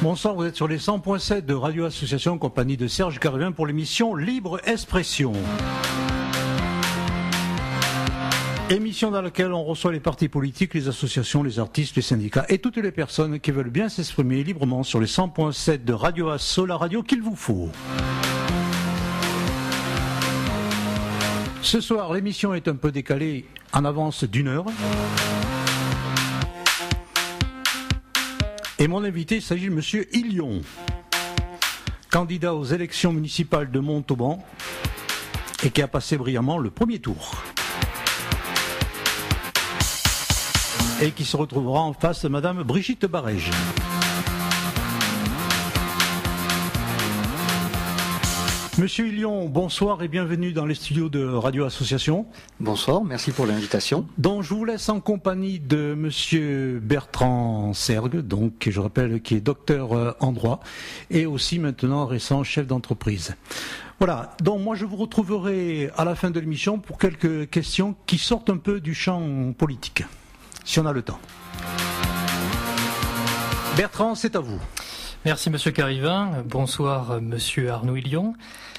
Bonsoir, vous êtes sur les 100.7 de Radio Association, en compagnie de Serge Carvin pour l'émission Libre Expression. Émission dans laquelle on reçoit les partis politiques, les associations, les artistes, les syndicats et toutes les personnes qui veulent bien s'exprimer librement sur les 100.7 de Radio Asso, la radio qu'il vous faut. Ce soir, l'émission est un peu décalée en avance d'1 heure. Et mon invité, il s'agit de M. Illion, candidat aux élections municipales de Montauban et qui a passé brillamment le premier tour. Et qui se retrouvera en face de Mme Brigitte Barège. Monsieur Illion, bonsoir et bienvenue dans les studios de Radio Association. Bonsoir, merci pour l'invitation. Donc je vous laisse en compagnie de Monsieur Bertrand Sergue, donc je rappelle qui est docteur en droit et aussi maintenant récent chef d'entreprise. Voilà, donc moi je vous retrouverai à la fin de l'émission pour quelques questions qui sortent un peu du champ politique, si on a le temps. Bertrand, c'est à vous. Merci Monsieur Carvin, bonsoir Monsieur Arnaud Illion.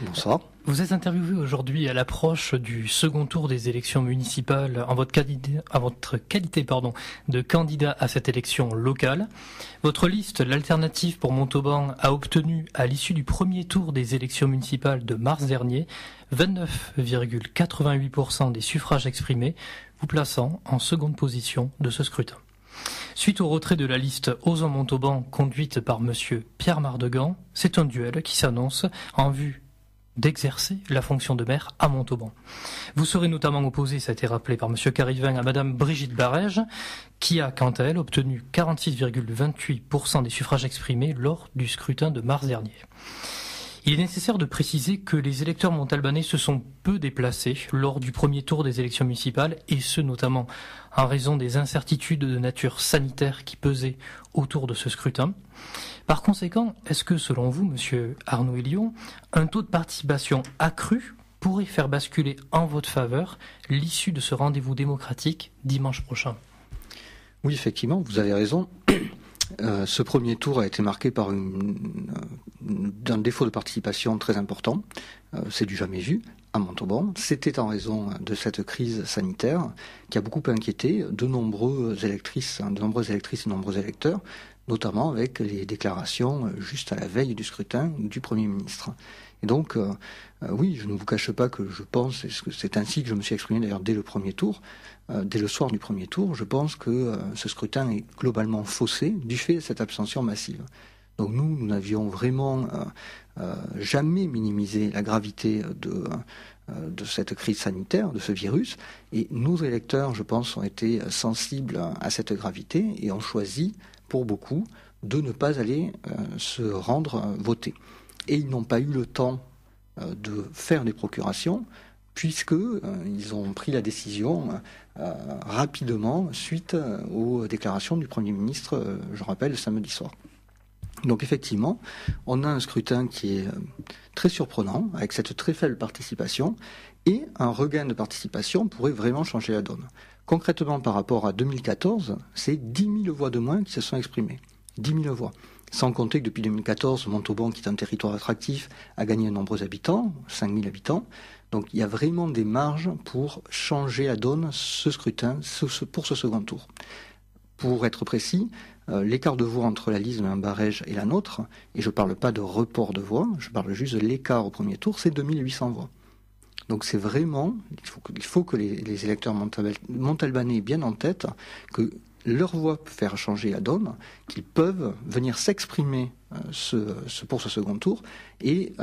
Bonsoir. Vous êtes interviewé aujourd'hui à l'approche du second tour des élections municipales en votre qualité de candidat à cette élection locale. Votre liste, l'Alternative pour Montauban, a obtenu à l'issue du premier tour des élections municipales de mars dernier 29,88% des suffrages exprimés, vous plaçant en seconde position de ce scrutin. Suite au retrait de la liste Osons Montauban conduite par Monsieur Pierre Mardegan, c'est un duel qui s'annonce en vue d'exercer la fonction de maire à Montauban. Vous serez notamment opposé, ça a été rappelé par Monsieur Carvin, à Madame Brigitte Barège, qui a quant à elle obtenu 46,28% des suffrages exprimés lors du scrutin de mars dernier. Il est nécessaire de préciser que les électeurs montalbanais se sont peu déplacés lors du premier tour des élections municipales, et ce notamment en raison des incertitudes de nature sanitaire qui pesaient autour de ce scrutin. Par conséquent, est-ce que, selon vous, Monsieur Arnaud Illion, un taux de participation accru pourrait faire basculer en votre faveur l'issue de ce rendez-vous démocratique dimanche prochain ? Oui, effectivement, vous avez raison. Ce premier tour a été marqué par un défaut de participation très important. C'est du jamais vu à Montauban. C'était en raison de cette crise sanitaire qui a beaucoup inquiété de nombreuses électrices et de nombreux électeurs, notamment avec les déclarations juste à la veille du scrutin du Premier ministre. Et donc, oui, je ne vous cache pas que je pense, et c'est ainsi que je me suis exprimé d'ailleurs dès le premier tour, dès le soir du premier tour, je pense que ce scrutin est globalement faussé du fait de cette abstention massive. Donc nous n'avions vraiment jamais minimisé la gravité de cette crise sanitaire, de ce virus, et nos électeurs, je pense, ont été sensibles à cette gravité et ont choisi, pour beaucoup, de ne pas aller se rendre voter. Et ils n'ont pas eu le temps de faire des procurations, puisqu'ils ont pris la décision rapidement suite aux déclarations du Premier ministre, je rappelle, le samedi soir. Donc effectivement, on a un scrutin qui est très surprenant, avec cette très faible participation, et un regain de participation pourrait vraiment changer la donne. Concrètement, par rapport à 2014, c'est 10 000 voix de moins qui se sont exprimées. 10 000 voix. Sans compter que depuis 2014, Montauban, qui est un territoire attractif, a gagné de nombreux habitants, 5 000 habitants. Donc il y a vraiment des marges pour changer la donne, ce scrutin, pour ce second tour. Pour être précis, l'écart de voix entre la liste de Mme Barège et la nôtre, et je ne parle pas de report de voix, je parle juste de l'écart au premier tour, c'est 2800 voix. Donc c'est vraiment, il faut que les électeurs montalbanais aient bien en tête que leur voix peut faire changer la donne, qu'ils peuvent venir s'exprimer pour ce second tour, et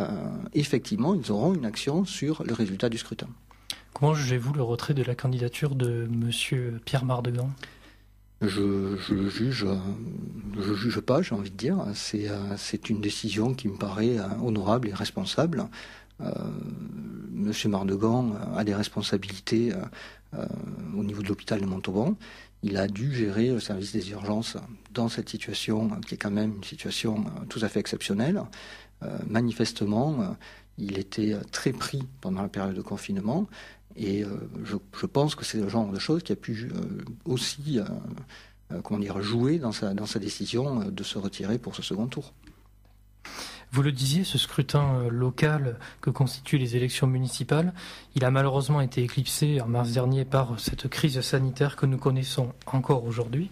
effectivement, ils auront une action sur le résultat du scrutin. Comment jugez-vous le retrait de la candidature de M. Pierre Mardegan ? Je juge pas, j'ai envie de dire. C'est une décision qui me paraît honorable et responsable. Monsieur Mardegan a des responsabilités au niveau de l'hôpital de Montauban. Il a dû gérer le service des urgences dans cette situation qui est quand même une situation tout à fait exceptionnelle. Manifestement, il était très pris pendant la période de confinement et je pense que c'est le genre de choses qui a pu aussi joué dans sa décision de se retirer pour ce second tour. Vous le disiez, ce scrutin local que constituent les élections municipales, il a malheureusement été éclipsé en mars dernier par cette crise sanitaire que nous connaissons encore aujourd'hui.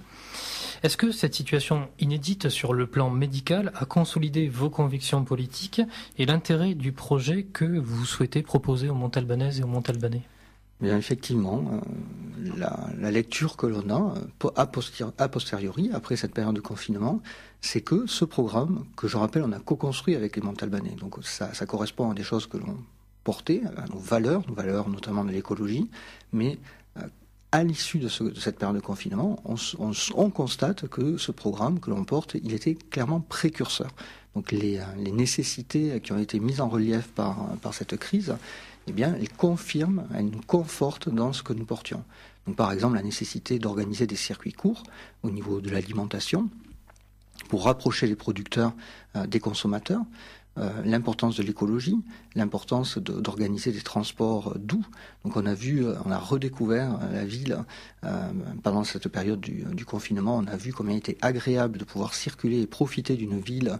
Est-ce que cette situation inédite sur le plan médical a consolidé vos convictions politiques et l'intérêt du projet que vous souhaitez proposer aux Montalbanaises et aux Montalbanais ? Bien, effectivement, la lecture que l'on a a posteriori, après cette période de confinement, c'est que ce programme, que je rappelle, on a co-construit avec les Montalbanais. Donc ça correspond à des choses que l'on portait, à nos valeurs notamment de l'écologie, mais à l'issue de cette période de confinement, on constate que ce programme que l'on porte, il était clairement précurseur. Donc les nécessités qui ont été mises en relief par cette crise, eh bien, elles confirment, elles nous confortent dans ce que nous portions. Donc, par exemple, la nécessité d'organiser des circuits courts au niveau de l'alimentation pour rapprocher les producteurs des consommateurs, l'importance de l'écologie, l'importance d'organiser des transports doux. Donc, on a redécouvert la ville pendant cette période du confinement. On a vu combien il était agréable de pouvoir circuler et profiter d'une ville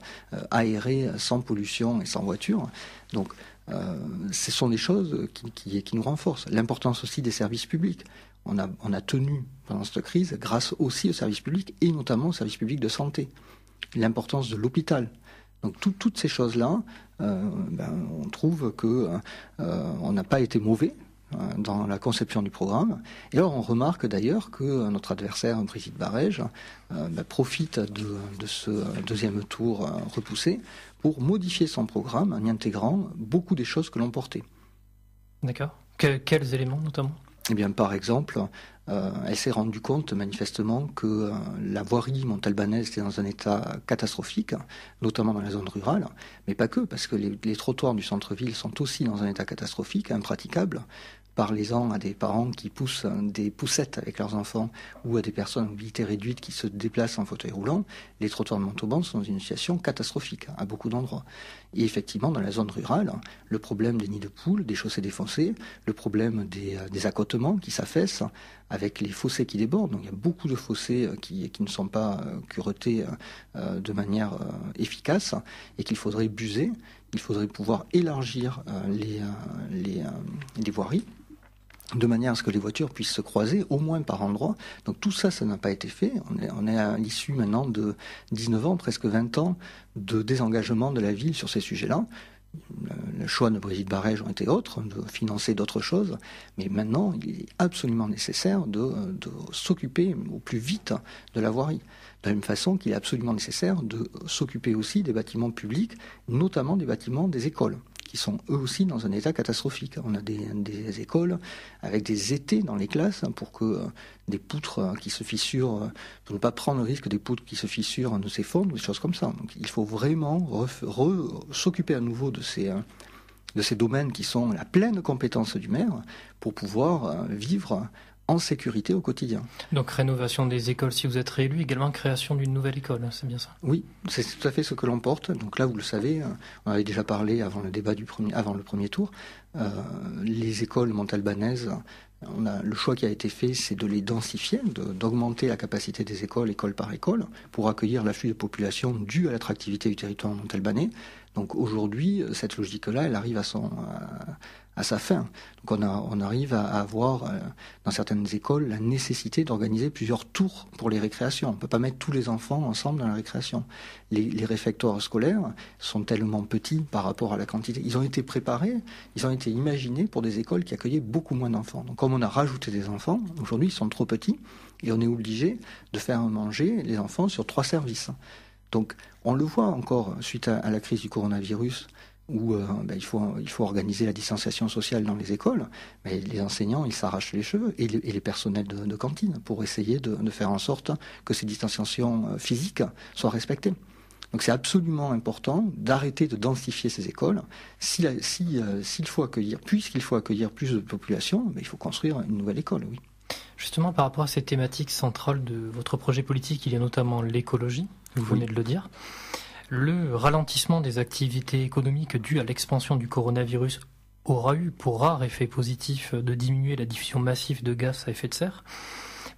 aérée, sans pollution et sans voiture. Donc, ce sont des choses qui nous renforcent. L'importance aussi des services publics. On a tenu pendant cette crise grâce aussi aux services publics et notamment aux services publics de santé. L'importance de l'hôpital. Donc toutes ces choses-là, on trouve que on n'a pas été mauvais dans la conception du programme. Et alors on remarque d'ailleurs que notre adversaire, Brigitte Barège, profite de ce deuxième tour repoussé pour modifier son programme en y intégrant beaucoup des choses que l'on portait. D'accord. Quels éléments notamment ? Eh bien, par exemple, elle s'est rendue compte manifestement que la voirie montalbanaise était dans un état catastrophique, notamment dans la zone rurale, mais pas que, parce que les trottoirs du centre-ville sont aussi dans un état catastrophique, impraticable. Parlez-en à des parents qui poussent des poussettes avec leurs enfants ou à des personnes à mobilité réduite qui se déplacent en fauteuil roulant. Les trottoirs de Montauban sont dans une situation catastrophique à beaucoup d'endroits. Et effectivement, dans la zone rurale, le problème des nids de poules, des chaussées défoncées, le problème des accotements qui s'affaissent avec les fossés qui débordent. Donc il y a beaucoup de fossés qui ne sont pas curetés de manière efficace et qu'il faudrait buser. Il faudrait pouvoir élargir les voiries de manière à ce que les voitures puissent se croiser au moins par endroit. Donc tout ça, ça n'a pas été fait. On est à l'issue maintenant de 19 ans, presque 20 ans de désengagement de la ville sur ces sujets-là. Le choix de Brigitte Barège ont été autres, de financer d'autres choses, mais maintenant il est absolument nécessaire de s'occuper au plus vite de la voirie. De la même façon qu'il est absolument nécessaire de s'occuper aussi des bâtiments publics, notamment des bâtiments des écoles, qui sont eux aussi dans un état catastrophique. On a des écoles avec des étais dans les classes pour que des poutres qui se fissurent, pour ne pas prendre le risque des poutres qui se fissurent ne s'effondrent, des choses comme ça. Donc il faut vraiment s'occuper à nouveau de ces domaines qui sont la pleine compétence du maire pour pouvoir vivre en sécurité au quotidien. Donc rénovation des écoles si vous êtes réélu, également création d'une nouvelle école, c'est bien ça ? Oui, c'est tout à fait ce que l'on porte. Donc là, vous le savez, on avait déjà parlé avant le débat avant le premier tour. Les écoles montalbanaises, le choix qui a été fait, c'est de les densifier, d'augmenter la capacité des écoles, école par école, pour accueillir l'afflux de population dû à l'attractivité du territoire montalbanais. Donc aujourd'hui, cette logique-là, elle arrive à sa fin. Donc on arrive à avoir, dans certaines écoles, la nécessité d'organiser plusieurs tours pour les récréations. On ne peut pas mettre tous les enfants ensemble dans la récréation. Les réfectoires scolaires sont tellement petits par rapport à la quantité. Ils ont été préparés, ils ont été imaginés pour des écoles qui accueillaient beaucoup moins d'enfants. Donc comme on a rajouté des enfants, aujourd'hui ils sont trop petits et on est obligé de faire manger les enfants sur 3 services. Donc on le voit encore suite à la crise du coronavirus, où il faut organiser la distanciation sociale dans les écoles, mais les enseignants, ils s'arrachent les cheveux, et les personnels de cantine, pour essayer de faire en sorte que ces distanciations physiques soient respectées. Donc c'est absolument important d'arrêter de densifier ces écoles. Puisqu'il faut accueillir plus de population, il faut construire une nouvelle école, oui. Justement, par rapport à cette thématique centrale de votre projet politique, il y a notamment l'écologie, vous venez de le dire. Le ralentissement des activités économiques dû à l'expansion du coronavirus aura eu pour rare effet positif de diminuer la diffusion massive de gaz à effet de serre.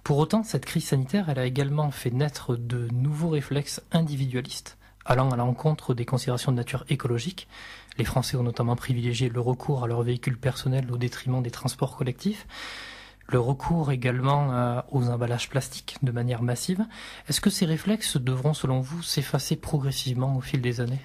Pour autant, cette crise sanitaire, elle a également fait naître de nouveaux réflexes individualistes, allant à l'encontre des considérations de nature écologique. Les Français ont notamment privilégié le recours à leur véhicule personnel au détriment des transports collectifs. Le recours également aux emballages plastiques de manière massive. Est-ce que ces réflexes devront, selon vous, s'effacer progressivement au fil des années ?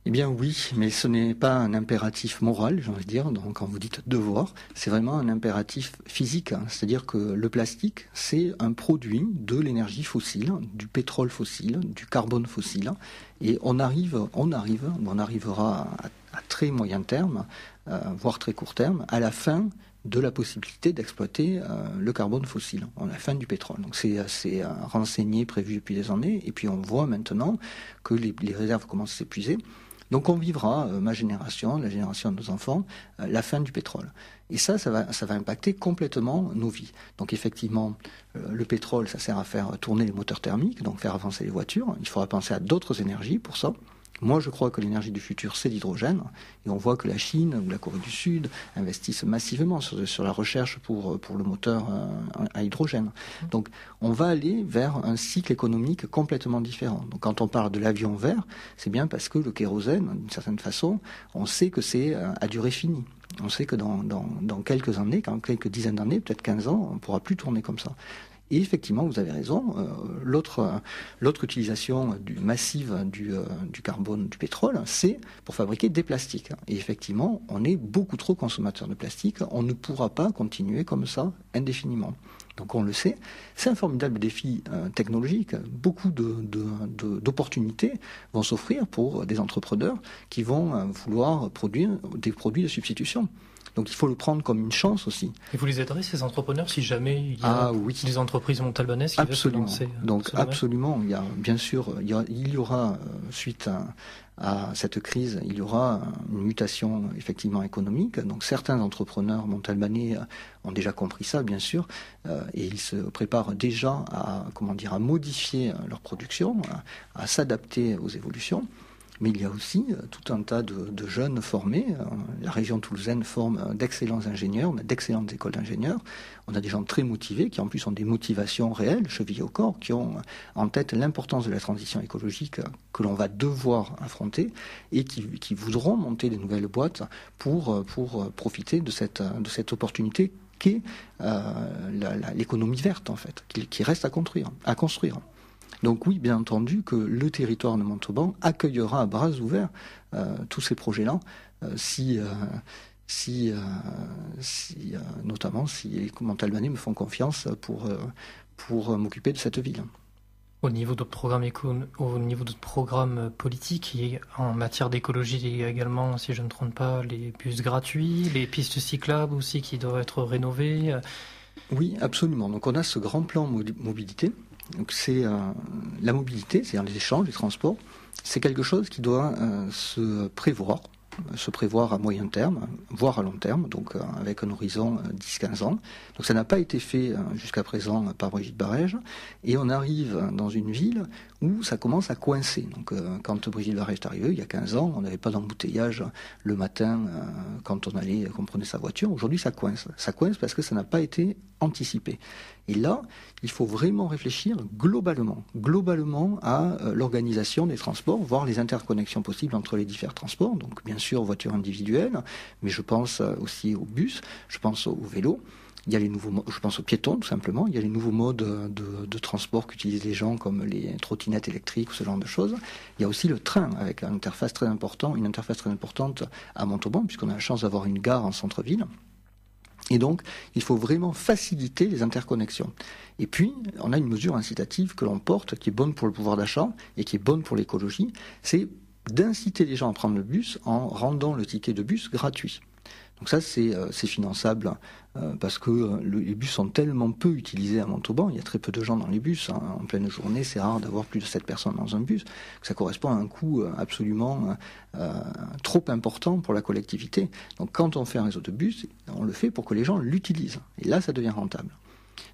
Eh bien oui, mais ce n'est pas un impératif moral, j'ai envie de dire, donc quand vous dites devoir, c'est vraiment un impératif physique, hein. C'est-à-dire que le plastique, c'est un produit de l'énergie fossile, du pétrole fossile, du carbone fossile, et on arrivera à très moyen terme, voire très court terme, à la fin de la possibilité d'exploiter le carbone fossile, à la fin du pétrole. Donc c'est renseigné, prévu depuis des années, et puis on voit maintenant que les réserves commencent à s'épuiser. Donc on vivra, ma génération, la génération de nos enfants, la fin du pétrole. Et ça va impacter complètement nos vies. Donc effectivement, le pétrole, ça sert à faire tourner les moteurs thermiques, donc faire avancer les voitures. Il faudra penser à d'autres énergies pour ça. Moi, je crois que l'énergie du futur, c'est l'hydrogène. Et on voit que la Chine ou la Corée du Sud investissent massivement sur la recherche pour le moteur à hydrogène. Donc, on va aller vers un cycle économique complètement différent. Donc, quand on parle de l'avion vert, c'est bien parce que le kérosène, d'une certaine façon, on sait que c'est à durée finie. On sait que dans quelques années, dans quelques dizaines d'années, peut-être 15 ans, on ne pourra plus tourner comme ça. Et effectivement, vous avez raison, l'autre utilisation massive du carbone, du pétrole, c'est pour fabriquer des plastiques. Et effectivement, on est beaucoup trop consommateur de plastique, on ne pourra pas continuer comme ça indéfiniment. Donc on le sait, c'est un formidable défi technologique. Beaucoup d'opportunités vont s'offrir pour des entrepreneurs qui vont vouloir produire des produits de substitution. Donc il faut le prendre comme une chance aussi. Et vous les aiderez, ces entrepreneurs, si jamais il y a des entreprises montalbanaises qui veulent se lancer? Donc absolument, il y a, bien sûr, il y aura, suite à cette crise, il y aura une mutation effectivement économique. Donc certains entrepreneurs montalbanais ont déjà compris ça, bien sûr, et ils se préparent déjà à modifier leur production, à s'adapter aux évolutions. Mais il y a aussi tout un tas de jeunes formés. La région toulousaine forme d'excellents ingénieurs, on a d'excellentes écoles d'ingénieurs. On a des gens très motivés qui en plus ont des motivations réelles, chevillées au corps, qui ont en tête l'importance de la transition écologique que l'on va devoir affronter et qui voudront monter des nouvelles boîtes pour profiter de cette opportunité qu'est l'économie verte en fait, qui reste à construire. Donc oui, bien entendu que le territoire de Montauban accueillera à bras ouverts tous ces projets-là, notamment si les Montalbanais me font confiance pour m'occuper de cette ville. Au niveau de notre programme politique, en matière d'écologie, il y a également, si je ne me trompe pas, les bus gratuits, les pistes cyclables aussi qui doivent être rénovées. Oui, absolument. Donc on a ce grand plan mobilité. Donc c'est la mobilité, c'est-à-dire les échanges, les transports, c'est quelque chose qui doit se prévoir à moyen terme, voire à long terme, donc avec un horizon 10-15 ans. Donc ça n'a pas été fait jusqu'à présent par Brigitte Barège, et on arrive dans une ville où ça commence à coincer. Donc quand Brigitte Barège est arrivée, il y a 15 ans, on n'avait pas d'embouteillage le matin quand on prenait sa voiture. Aujourd'hui, ça coince. Ça coince parce que ça n'a pas été anticipé. Et là, il faut vraiment réfléchir globalement à l'organisation des transports, voir les interconnexions possibles entre les différents transports. Donc bien sûr, voitures individuelles, mais je pense aussi aux bus, je pense aux vélos. Il y a je pense aux piétons tout simplement. Il y a les nouveaux modes de transport qu'utilisent les gens comme les trottinettes électriques ou ce genre de choses. Il y a aussi le train avec une interface très importante à Montauban puisqu'on a la chance d'avoir une gare en centre-ville. Et donc, il faut vraiment faciliter les interconnexions. Et puis, on a une mesure incitative que l'on porte, qui est bonne pour le pouvoir d'achat et qui est bonne pour l'écologie, c'est d'inciter les gens à prendre le bus en rendant le ticket de bus gratuit. Donc ça, c'est finançable parce que les bus sont tellement peu utilisés à Montauban, il y a très peu de gens dans les bus. En pleine journée, c'est rare d'avoir plus de 7 personnes dans un bus. Que ça correspond à un coût absolument trop important pour la collectivité. Donc quand on fait un réseau de bus, on le fait pour que les gens l'utilisent. Et là, ça devient rentable.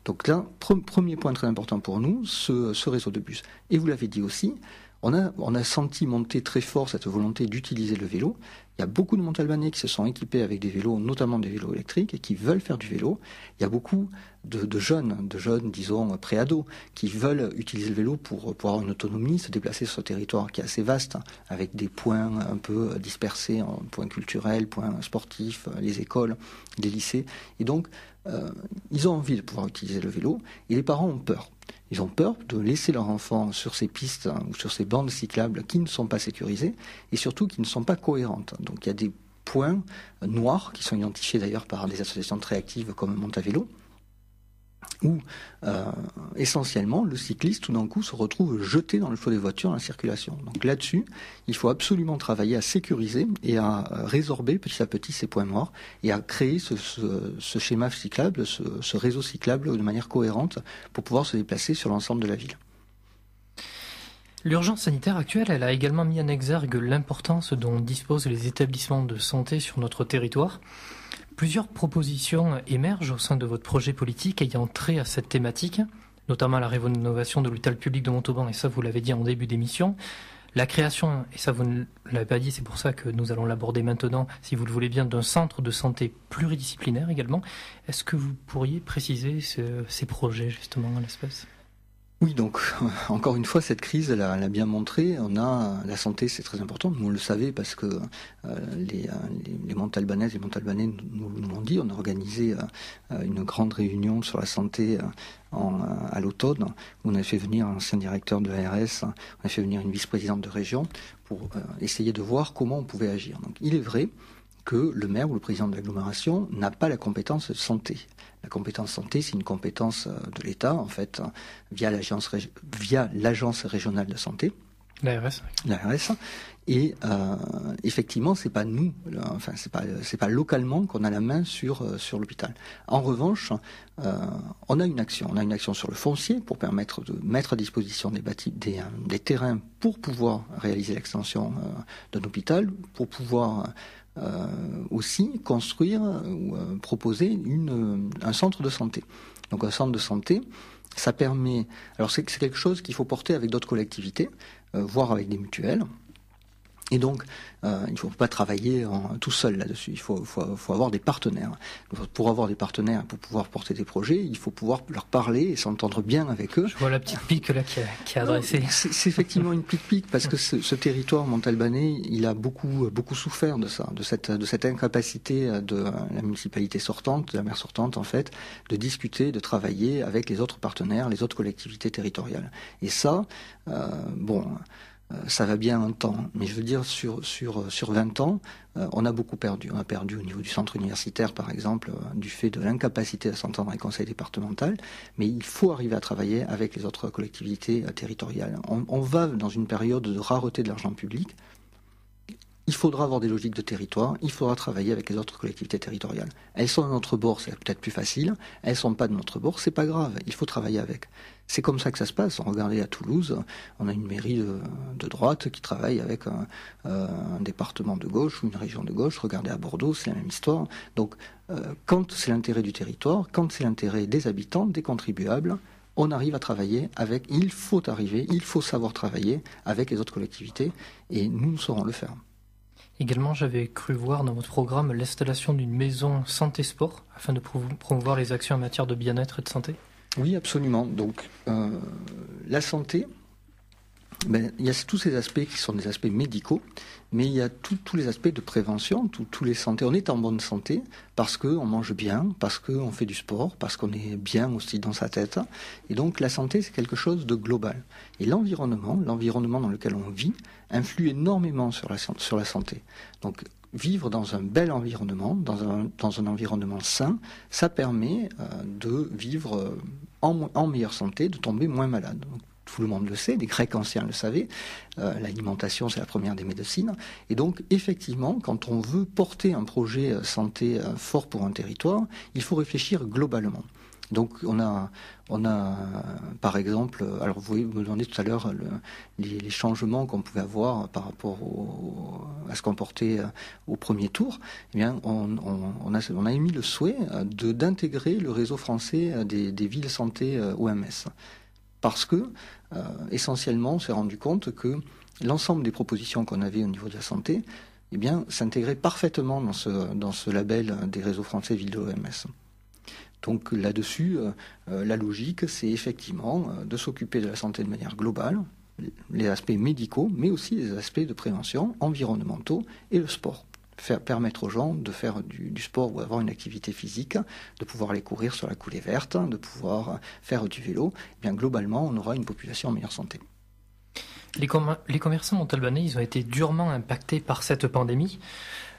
Donc là, premier point très important pour nous, ce réseau de bus. Et vous l'avez dit aussi, on a senti monter très fort cette volonté d'utiliser le vélo, Il y a beaucoup de Montalbanais qui se sont équipés avec des vélos, notamment des vélos électriques, et qui veulent faire du vélo. Il y a beaucoup de jeunes, disons, pré-ados, qui veulent utiliser le vélo pour avoir une autonomie, se déplacer sur ce territoire qui est assez vaste, avec des points un peu dispersés, points culturels, points sportifs, les écoles, les lycées. Et donc, ils ont envie de pouvoir utiliser le vélo, et les parents ont peur. Ils ont peur de laisser leur enfant sur ces pistes ou sur ces bandes cyclables qui ne sont pas sécurisées et surtout qui ne sont pas cohérentes. Donc il y a des points noirs qui sont identifiés d'ailleurs par des associations très actives comme Montavélo, où essentiellement le cycliste tout d'un coup se retrouve jeté dans le flot des voitures en circulation. Donc là-dessus, il faut absolument travailler à sécuriser et à résorber petit à petit ces points noirs et à créer ce schéma cyclable, ce réseau cyclable de manière cohérente pour pouvoir se déplacer sur l'ensemble de la ville. L'urgence sanitaire actuelle, elle a également mis en exergue l'importance dont disposent les établissements de santé sur notre territoire. Plusieurs propositions émergent au sein de votre projet politique ayant trait à cette thématique, notamment la rénovation de l'hôpital public de Montauban, et ça vous l'avez dit en début d'émission, la création, et ça vous ne l'avez pas dit, c'est pour ça que nous allons l'aborder maintenant, si vous le voulez bien, d'un centre de santé pluridisciplinaire également. Est-ce que vous pourriez préciser ces projets justement à l'espèce ? Oui, donc encore une fois, cette crise l'a bien montré. La santé, c'est très important. Nous, on le savait parce que les Montalbanaises et les Montalbanais nous l'ont dit. On a organisé une grande réunion sur la santé à l'automne, où on a fait venir un ancien directeur de l'ARS, on a fait venir une vice-présidente de région pour essayer de voir comment on pouvait agir. Donc, il est vrai que le maire ou le président de l'agglomération n'a pas la compétence santé. La compétence santé, c'est une compétence de l'État, en fait, via l'agence régionale de santé. L'ARS. Et effectivement, c'est pas nous, enfin c'est pas localement qu'on a la main sur l'hôpital. En revanche, on a une action sur le foncier pour permettre de mettre à disposition des terrains pour pouvoir réaliser l'extension d'un hôpital, pour pouvoir aussi construire ou proposer un centre de santé. Donc un centre de santé, ça permet. Alors c'est quelque chose qu'il faut porter avec d'autres collectivités, voire avec des mutuelles. Et donc, il ne faut pas travailler tout seul là-dessus. Il faut avoir des partenaires. Pour avoir des partenaires, pour pouvoir porter des projets, il faut pouvoir leur parler et s'entendre bien avec eux. Je vois la petite pique là qui est adressée. C'est effectivement une petite pique parce que ce territoire montalbanais, il a beaucoup souffert de ça, de cette incapacité de la municipalité sortante, de la maire sortante en fait, de discuter, de travailler avec les autres partenaires, les autres collectivités territoriales. Et ça, ça va bien un temps, mais je veux dire sur 20 ans, on a beaucoup perdu. On a perdu au niveau du centre universitaire, par exemple, du fait de l'incapacité à s'entendre avec le conseil départemental, mais il faut arriver à travailler avec les autres collectivités territoriales. On va dans une période de rareté de l'argent public. Il faudra avoir des logiques de territoire, il faudra travailler avec les autres collectivités territoriales. Elles sont de notre bord, c'est peut-être plus facile. Elles sont pas de notre bord, c'est pas grave, il faut travailler avec. C'est comme ça que ça se passe. Regardez à Toulouse, on a une mairie de droite qui travaille avec un département de gauche ou une région de gauche. Regardez à Bordeaux, c'est la même histoire. Donc, quand c'est l'intérêt du territoire, quand c'est l'intérêt des habitants, des contribuables, on arrive à travailler avec. Il faut savoir travailler avec les autres collectivités, et nous saurons le faire. Également, j'avais cru voir dans votre programme l'installation d'une maison santé-sport afin de promouvoir les actions en matière de bien-être et de santé. Oui, absolument. Donc, la santé, il y a tous ces aspects qui sont des aspects médicaux, mais il y a tous les aspects de prévention, tous les santé. On est en bonne santé parce qu'on mange bien, parce qu'on fait du sport, parce qu'on est bien aussi dans sa tête. Et donc, la santé, c'est quelque chose de global. Et l'environnement dans lequel on vit, influe énormément sur la santé. Donc, vivre dans un bel environnement, dans un environnement sain, ça permet de vivre en meilleure santé, de tomber moins malade. Donc, tout le monde le sait, les Grecs anciens le savaient, l'alimentation c'est la première des médecines. Et donc effectivement, quand on veut porter un projet santé fort pour un territoire, il faut réfléchir globalement. Donc on a par exemple, alors vous me demandez tout à l'heure les changements qu'on pouvait avoir par rapport à ce qu'on portait au premier tour. Eh bien, on a émis le souhait d'intégrer le réseau français des villes santé OMS. Parce que, essentiellement, on s'est rendu compte que l'ensemble des propositions qu'on avait au niveau de la santé, s'intégrer parfaitement dans ce label des réseaux français Ville de l'OMS. Donc là-dessus, la logique, c'est effectivement de s'occuper de la santé de manière globale, les aspects médicaux, mais aussi les aspects de prévention, environnementaux et le sport. Permettre aux gens de faire du sport ou avoir une activité physique, de pouvoir aller courir sur la coulée verte, de pouvoir faire du vélo. Globalement, on aura une population en meilleure santé. Les commerçants montalbanais, ils ont été durement impactés par cette pandémie.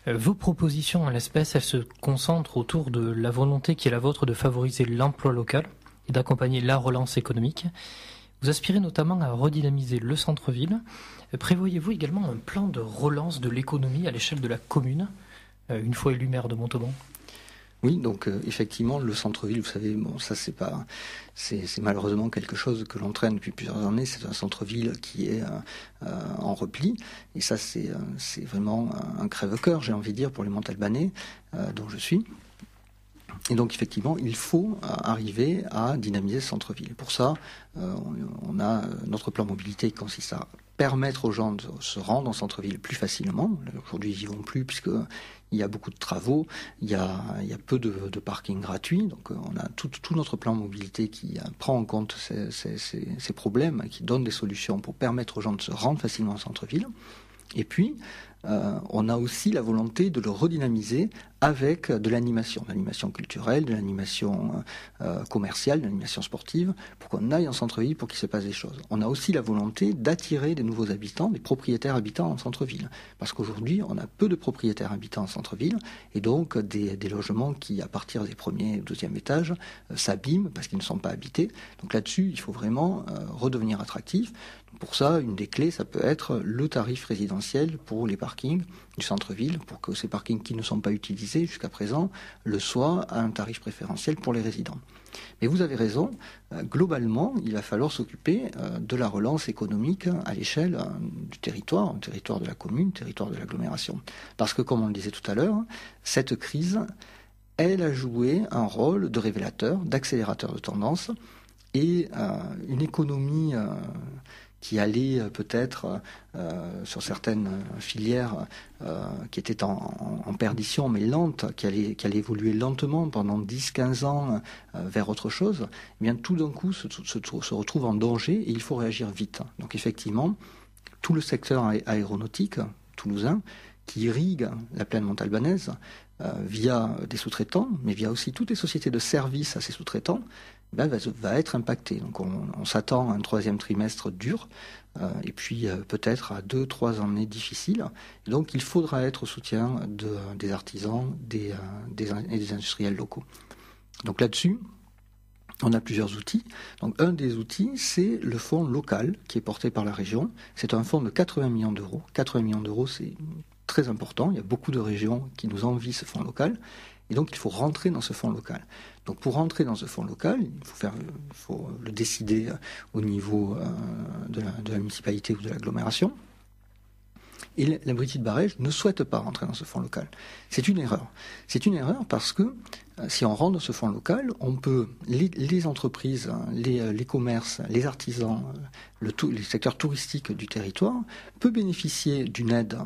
Vos propositions en l'espèce, elles se concentrent autour de la volonté qui est la vôtre de favoriser l'emploi local et d'accompagner la relance économique. Vous aspirez notamment à redynamiser le centre-ville. Prévoyez-vous également un plan de relance de l'économie à l'échelle de la commune, une fois élu maire de Montauban ? Oui, donc effectivement, le centre-ville, vous savez, c'est malheureusement quelque chose que l'on traîne depuis plusieurs années. C'est un centre-ville qui est en repli, et ça, c'est vraiment un crève-cœur, j'ai envie de dire, pour les Montalbanais, dont je suis. Et donc effectivement, il faut arriver à dynamiser ce centre-ville. Pour ça, on a notre plan mobilité qui consiste à permettre aux gens de se rendre en centre-ville plus facilement. Aujourd'hui, ils n'y vont plus puisqu'il y a beaucoup de travaux, il y a peu de parking gratuit. Donc on a tout notre plan mobilité qui prend en compte ces problèmes, qui donne des solutions pour permettre aux gens de se rendre facilement en centre-ville. Et puis, on a aussi la volonté de le redynamiser avec de l'animation culturelle, de l'animation commerciale, de l'animation sportive, pour qu'on aille en centre-ville, pour qu'il se passe des choses. On a aussi la volonté d'attirer des nouveaux habitants, des propriétaires habitants en centre-ville. Parce qu'aujourd'hui, on a peu de propriétaires habitants en centre-ville, et donc des logements qui, à partir des premiers ou deuxième étages, s'abîment parce qu'ils ne sont pas habités. Donc là-dessus, il faut vraiment redevenir attractif. Pour ça, une des clés, ça peut être le tarif résidentiel pour les parkings du centre-ville, pour que ces parkings qui ne sont pas utilisés jusqu'à présent le soient à un tarif préférentiel pour les résidents. Mais vous avez raison, globalement, il va falloir s'occuper de la relance économique à l'échelle du territoire de la commune, territoire de l'agglomération. Parce que, comme on le disait tout à l'heure, cette crise, elle a joué un rôle de révélateur, d'accélérateur de tendance, et une économie qui allait peut-être sur certaines filières qui étaient en perdition mais lente, qui allait évoluer lentement pendant 10-15 ans vers autre chose, eh bien tout d'un coup se retrouve en danger et il faut réagir vite. Donc effectivement, tout le secteur aéronautique toulousain qui irrigue la plaine montalbanaise via des sous-traitants, mais via aussi toutes les sociétés de services à ces sous-traitants, va être impacté. Donc on s'attend à un troisième trimestre dur et puis peut-être à 2-3 années difficiles. Et donc il faudra être au soutien des artisans et des industriels locaux. Donc là-dessus, on a plusieurs outils. Donc un des outils, c'est le fonds local qui est porté par la région. C'est un fonds de 80 millions d'euros. 80 millions d'euros, c'est très important. Il y a beaucoup de régions qui nous envient ce fonds local. Et donc, il faut rentrer dans ce fonds local. Donc, pour rentrer dans ce fonds local, il faut le décider au niveau de la municipalité ou de l'agglomération. Et la Brigitte Barège ne souhaite pas rentrer dans ce fonds local. C'est une erreur. C'est une erreur parce que si on rentre dans ce fonds local, on peut, les entreprises, les commerces, les artisans, les secteurs touristiques du territoire, peut bénéficier d'une aide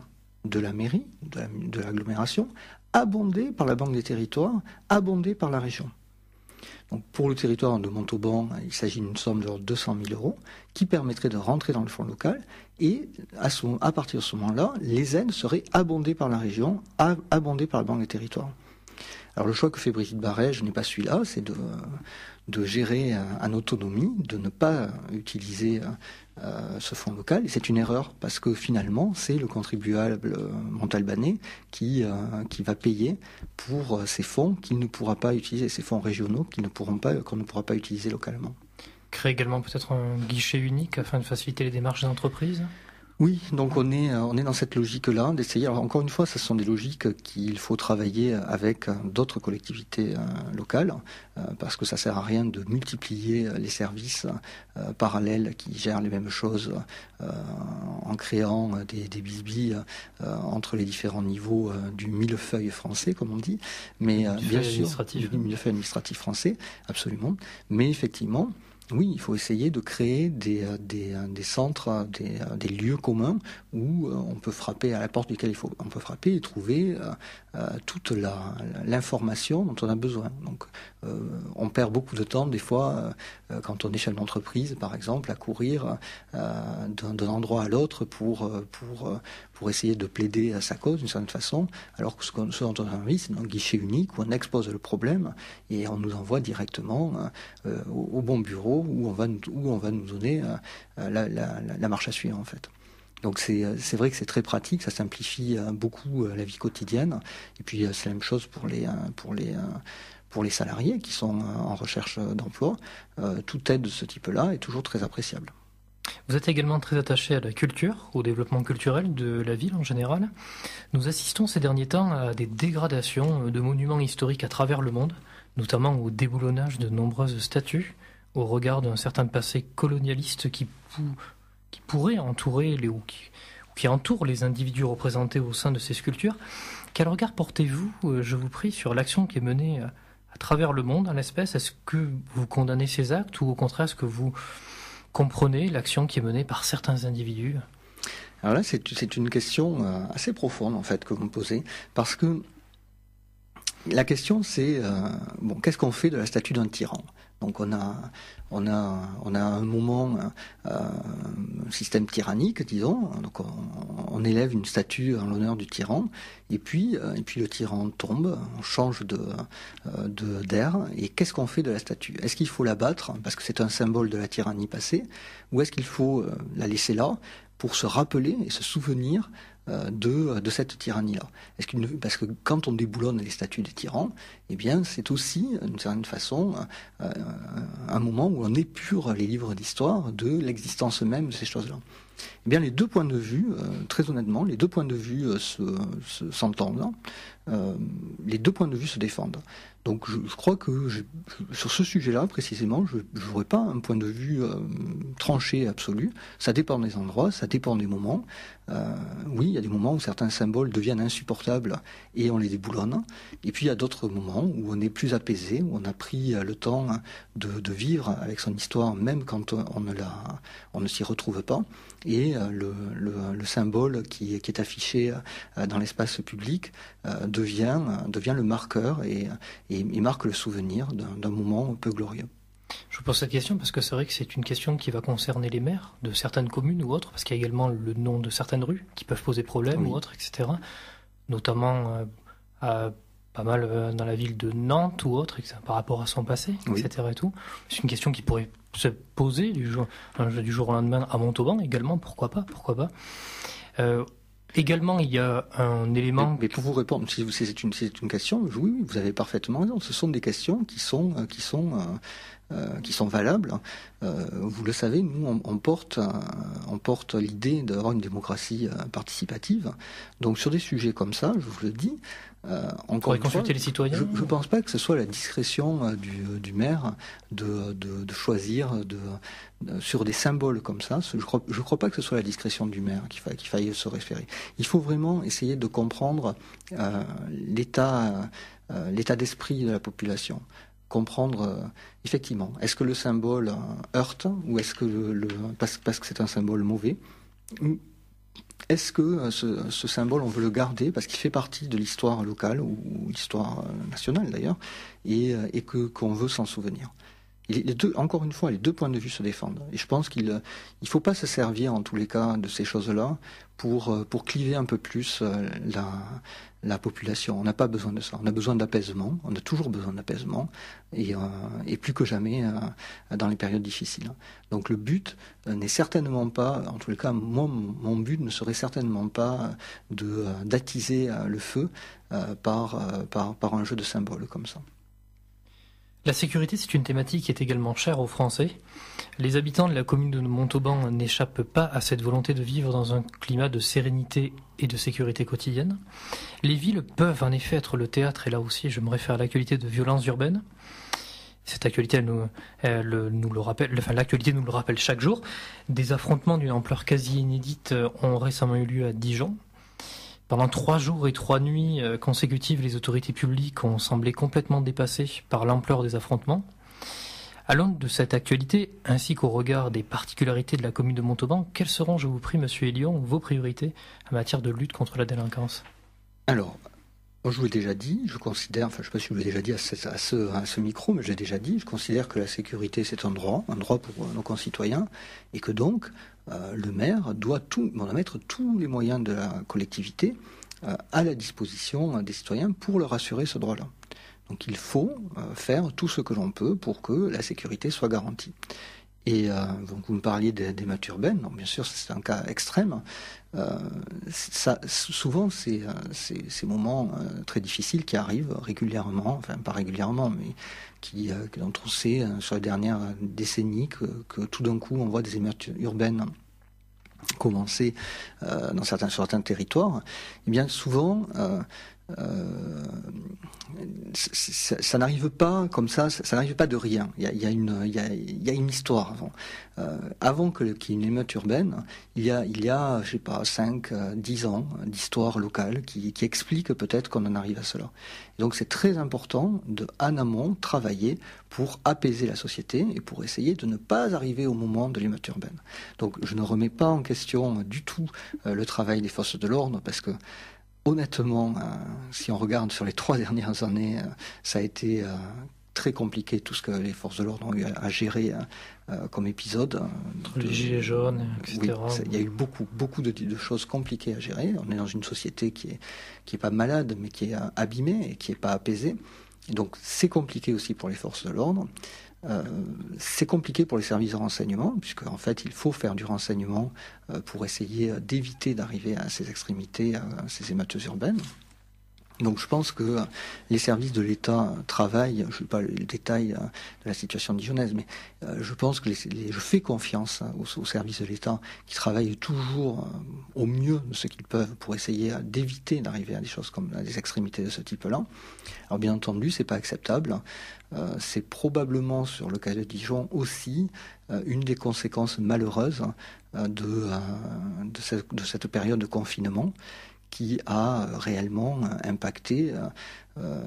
de la mairie, de l'agglomération, abondée par la Banque des Territoires, abondée par la région. Donc pour le territoire de Montauban, il s'agit d'une somme de 200 000 euros qui permettrait de rentrer dans le fonds local et à partir de ce moment-là, les aides seraient abondées par la région, abondées par la Banque des Territoires. Alors le choix que fait Brigitte Barège n'est pas celui-là, c'est de gérer en autonomie, de ne pas utiliser ce fonds local. Et c'est une erreur parce que finalement, c'est le contribuable montalbanais qui va payer pour ces fonds qu'il ne pourra pas utiliser, ces fonds régionaux qu'on ne pourra pas utiliser localement. Créer également peut-être un guichet unique afin de faciliter les démarches des entreprises ? Oui, donc on est dans cette logique-là d'essayer. Alors encore une fois, ce sont des logiques qu'il faut travailler avec d'autres collectivités locales, parce que ça sert à rien de multiplier les services parallèles qui gèrent les mêmes choses en créant des bisbilles entre les différents niveaux du millefeuille français, comme on dit. Mais bien sûr, du millefeuille administratif français, absolument. Mais effectivement, Oui, il faut essayer de créer des centres, des lieux communs où on peut frapper à la porte duquel on peut frapper et trouver toute l'information dont on a besoin. Donc, on perd beaucoup de temps des fois quand on est chef d'entreprise, par exemple, à courir d'un endroit à l'autre pour essayer de plaider à sa cause d'une certaine façon, alors que ce dont on a envie, c'est un guichet unique où on expose le problème et on nous envoie directement au bon bureau où on va nous donner la marche à suivre en fait. Donc c'est vrai que c'est très pratique, ça simplifie beaucoup la vie quotidienne. Et puis c'est la même chose pour les salariés qui sont en recherche d'emploi. Toute aide de ce type-là est toujours très appréciable. Vous êtes également très attaché à la culture, au développement culturel de la ville en général. Nous assistons ces derniers temps à des dégradations de monuments historiques à travers le monde, notamment au déboulonnage de nombreuses statues, au regard d'un certain passé colonialiste qui pourrait entourer qui entoure les individus représentés au sein de ces sculptures. Quel regard portez-vous, je vous prie, sur l'action qui est menée à travers le monde en l'espèce? Est-ce que vous condamnez ces actes ou au contraire est-ce que vous comprenez l'action qui est menée par certains individus? Alors là, c'est une question assez profonde en fait que vous me posez, parce que la question c'est qu'est-ce qu'on fait de la statue d'un tyran? Donc on a un moment un système tyrannique, disons. Donc on élève une statue en l'honneur du tyran, et puis le tyran tombe, on change d'air. Et qu'est-ce qu'on fait de la statue? Est-ce qu'il faut la battre parce que c'est un symbole de la tyrannie passée, ou est-ce qu'il faut la laisser là pour se rappeler et se souvenir de cette tyrannie-là? Parce que quand on déboulonne les statues des tyrans, eh bien, c'est aussi, d'une certaine façon, un moment où on épure les livres d'histoire de l'existence même de ces choses-là. Eh bien, les deux points de vue, très honnêtement, les deux points de vue s'entendent. Les deux points de vue se défendent. Donc je crois que sur ce sujet-là, précisément, je n'aurais pas un point de vue tranché absolu. Ça dépend des endroits, ça dépend des moments. Oui, il y a des moments où certains symboles deviennent insupportables et on les déboulonne. Et puis il y a d'autres moments où on est plus apaisé, où on a pris le temps de vivre avec son histoire, même quand on ne s'y retrouve pas. Et le symbole qui est affiché dans l'espace public devient le marqueur et marque le souvenir d'un moment peu glorieux. Je vous pose cette question parce que c'est vrai que c'est une question qui va concerner les maires de certaines communes ou autres, parce qu'il y a également le nom de certaines rues qui peuvent poser problème ou autres, etc. Notamment pas mal dans la ville de Nantes ou autre, par rapport à son passé, etc. Et tout. C'est une question qui pourrait se poser du jour au lendemain à Montauban également, pourquoi pas. Également, il y a un élément... Mais pour vous répondre, si c'est une question, oui, vous avez parfaitement raison. Ce sont des questions qui sont valables. Vous le savez, nous, on porte l'idée d'avoir une démocratie participative. Donc, sur des sujets comme ça, je vous le dis, encore une fois, les citoyens. Je ne pense pas que ce soit la discrétion du maire de choisir sur des symboles comme ça. Je crois pas que ce soit la discrétion du maire qu'il faille se référer. Il faut vraiment essayer de comprendre l'état d'esprit de la population. Comprendre effectivement, est-ce que le symbole heurte ou est-ce que parce que c'est un symbole mauvais, est-ce que ce symbole on veut le garder parce qu'il fait partie de l'histoire locale ou l'histoire nationale d'ailleurs et qu'on veut s'en souvenir. Encore une fois, les deux points de vue se défendent. Et je pense qu'il ne faut pas se servir en tous les cas de ces choses-là pour cliver un peu plus la population. On n'a pas besoin de ça. On a besoin d'apaisement. On a toujours besoin d'apaisement. Et plus que jamais dans les périodes difficiles. Donc le but n'est certainement pas, en tous les cas, mon but ne serait certainement pas d'attiser le feu par un jeu de symboles comme ça. La sécurité, c'est une thématique qui est également chère aux Français. Les habitants de la commune de Montauban n'échappent pas à cette volonté de vivre dans un climat de sérénité et de sécurité quotidienne. Les villes peuvent en effet être le théâtre, et là aussi je me réfère à l'actualité de violences urbaines. Cette actualité, l'actualité nous le rappelle chaque jour. Des affrontements d'une ampleur quasi inédite ont récemment eu lieu à Dijon. Pendant 3 jours et 3 nuits consécutives, les autorités publiques ont semblé complètement dépassées par l'ampleur des affrontements. À l'aune de cette actualité, ainsi qu'au regard des particularités de la commune de Montauban, quelles seront, je vous prie, Monsieur Hélion, vos priorités en matière de lutte contre la délinquance? Alors, je vous l'ai déjà dit, je considère, enfin je ne sais pas si je vous l'ai déjà dit à ce micro, mais je l'ai déjà dit, je considère que la sécurité c'est un droit pour nos concitoyens, et que donc le maire doit mettre tous les moyens de la collectivité à la disposition des citoyens pour leur assurer ce droit-là. Donc il faut faire tout ce que l'on peut pour que la sécurité soit garantie. Et donc vous me parliez d'émeutes urbaines, donc bien sûr c'est un cas extrême. Souvent ces moments très difficiles qui arrivent régulièrement, enfin pas régulièrement, mais dont on sait sur les dernières décennies que tout d'un coup on voit des émeutes urbaines commencer sur certains territoires. Et bien souvent ça n'arrive pas comme ça n'arrive pas de rien. Il y a une histoire avant. Avant qu'il y ait une émeute urbaine, il y a, je sais pas, 5, 10 ans d'histoire locale qui explique peut-être qu'on en arrive à cela. Et donc c'est très important en amont, travailler pour apaiser la société et pour essayer de ne pas arriver au moment de l'émeute urbaine. Donc je ne remets pas en question du tout le travail des forces de l'ordre, parce que honnêtement, si on regarde sur les 3 dernières années, ça a été très compliqué tout ce que les forces de l'ordre ont eu à gérer comme épisode. Les gilets jaunes, etc. Oui, il y a eu beaucoup de choses compliquées à gérer. On est dans une société qui est pas malade, mais qui est abîmée et qui est pas apaisée. Et donc c'est compliqué aussi pour les forces de l'ordre. C'est compliqué pour les services de renseignement, puisque en fait il faut faire du renseignement pour essayer d'éviter d'arriver à ces extrémités, à ces émeutes urbaines. Donc je pense que les services de l'État travaillent, je ne sais pas le détail de la situation dijonnaise, mais je pense que je fais confiance aux services de l'État qui travaillent toujours au mieux de ce qu'ils peuvent pour essayer d'éviter d'arriver à des choses comme à des extrémités de ce type-là. Alors bien entendu, c'est pas acceptable. C'est probablement, sur le cas de Dijon aussi, une des conséquences malheureuses de cette période de confinement, qui a réellement impacté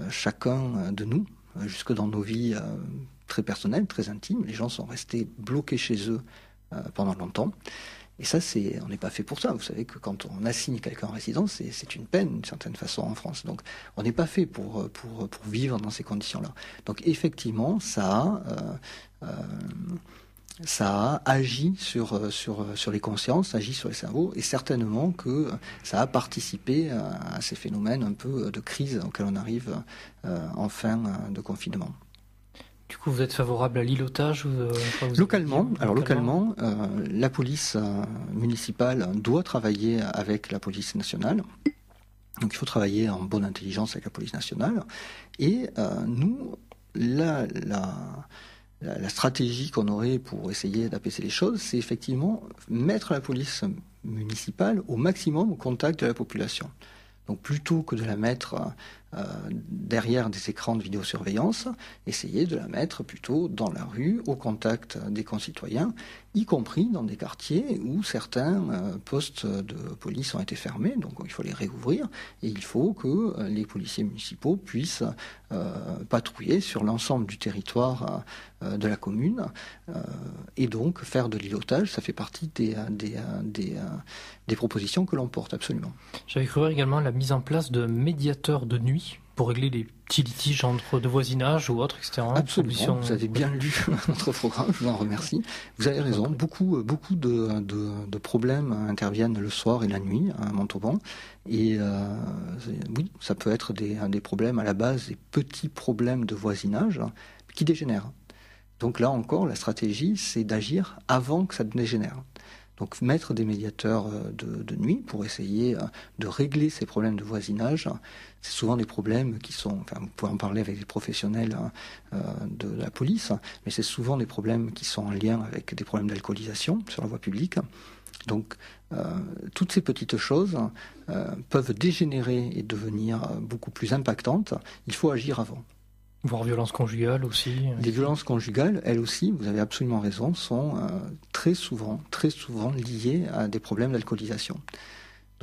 chacun de nous, jusque dans nos vies très personnelles, très intimes. Les gens sont restés bloqués chez eux pendant longtemps. Et ça, on n'est pas fait pour ça. Vous savez que quand on assigne quelqu'un en résidence, c'est une peine, d'une certaine façon, en France. Donc, on n'est pas fait pour vivre dans ces conditions-là. Donc, effectivement, ça a agi sur les consciences, ça agit sur les cerveaux, et certainement que ça a participé à ces phénomènes un peu de crise auxquels on arrive en fin de confinement. Du coup, vous êtes favorable à l'îlotage Localement, la police municipale doit travailler avec la police nationale. Donc il faut travailler en bonne intelligence avec la police nationale. Et nous, la stratégie qu'on aurait pour essayer d'apaiser les choses, c'est effectivement mettre la police municipale au maximum au contact de la population. Donc plutôt que de la mettre derrière des écrans de vidéosurveillance, essayer de la mettre plutôt dans la rue, au contact des concitoyens, y compris dans des quartiers où certains postes de police ont été fermés, donc il faut les réouvrir, et il faut que les policiers municipaux puissent patrouiller sur l'ensemble du territoire de la commune, et donc faire de l'îlotage. Ça fait partie des propositions que l'on porte, absolument. J'avais cru voir également la mise en place de médiateurs de nuit pour régler les petits litiges de voisinage ou autres, etc. Absolument, vous avez bien lu notre programme, je vous en remercie. Vous avez raison, beaucoup de problèmes interviennent le soir et la nuit à Montauban. Et oui, ça peut être des problèmes à la base, des petits problèmes de voisinage qui dégénèrent. Donc là encore, la stratégie, c'est d'agir avant que ça dégénère. Donc mettre des médiateurs de nuit pour essayer de régler ces problèmes de voisinage, c'est souvent des problèmes qui sont, enfin vous pouvez en parler avec les professionnels de la police, mais c'est souvent des problèmes qui sont en lien avec des problèmes d'alcoolisation sur la voie publique. Donc toutes ces petites choses peuvent dégénérer et devenir beaucoup plus impactantes. Il faut agir avant. Voire violence conjugale aussi. Les violences conjugales, elles aussi, vous avez absolument raison, sont très souvent liées à des problèmes d'alcoolisation.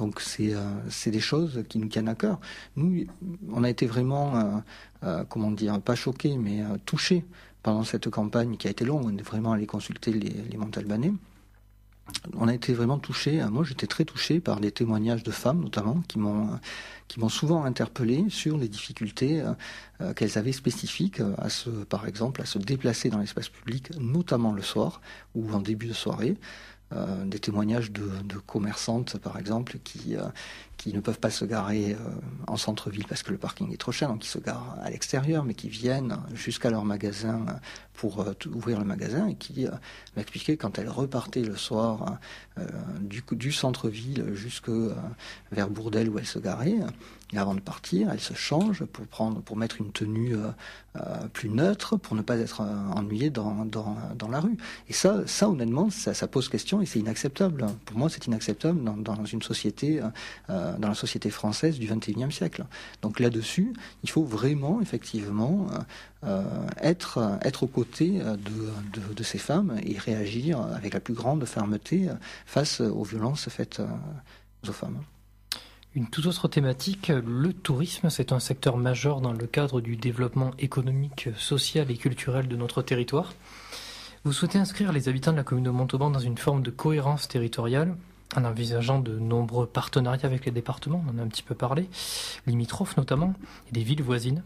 Donc c'est des choses qui nous tiennent à cœur. Nous, on a été vraiment, pas choqués, mais touchés pendant cette campagne qui a été longue. On est vraiment allé consulter les Montalbanais. On a été vraiment touchés. Moi, j'étais très touché par des témoignages de femmes, notamment, qui m'ont souvent interpellé sur les difficultés qu'elles avaient spécifiques par exemple, à se déplacer dans l'espace public, notamment le soir ou en début de soirée. Des témoignages de commerçantes, par exemple, qui ne peuvent pas se garer en centre-ville parce que le parking est trop cher, donc ils se garent à l'extérieur, mais qui viennent jusqu'à leur magasin pour ouvrir le magasin, et qui m'expliquaient quand elles repartaient le soir du centre-ville jusque vers Bourdelle où elles se garaient. Et avant de partir, elles se changent pour mettre une tenue plus neutre, pour ne pas être ennuyées dans la rue. Et ça honnêtement, ça pose question et c'est inacceptable. Pour moi, c'est inacceptable dans une société, dans la société française du XXIe siècle. Donc là-dessus, il faut vraiment, effectivement, être aux côtés de ces femmes et réagir avec la plus grande fermeté face aux violences faites aux femmes. Une toute autre thématique, le tourisme, c'est un secteur majeur dans le cadre du développement économique, social et culturel de notre territoire. Vous souhaitez inscrire les habitants de la commune de Montauban dans une forme de cohérence territoriale, en envisageant de nombreux partenariats avec les départements, on en a un petit peu parlé, limitrophes notamment, et des villes voisines.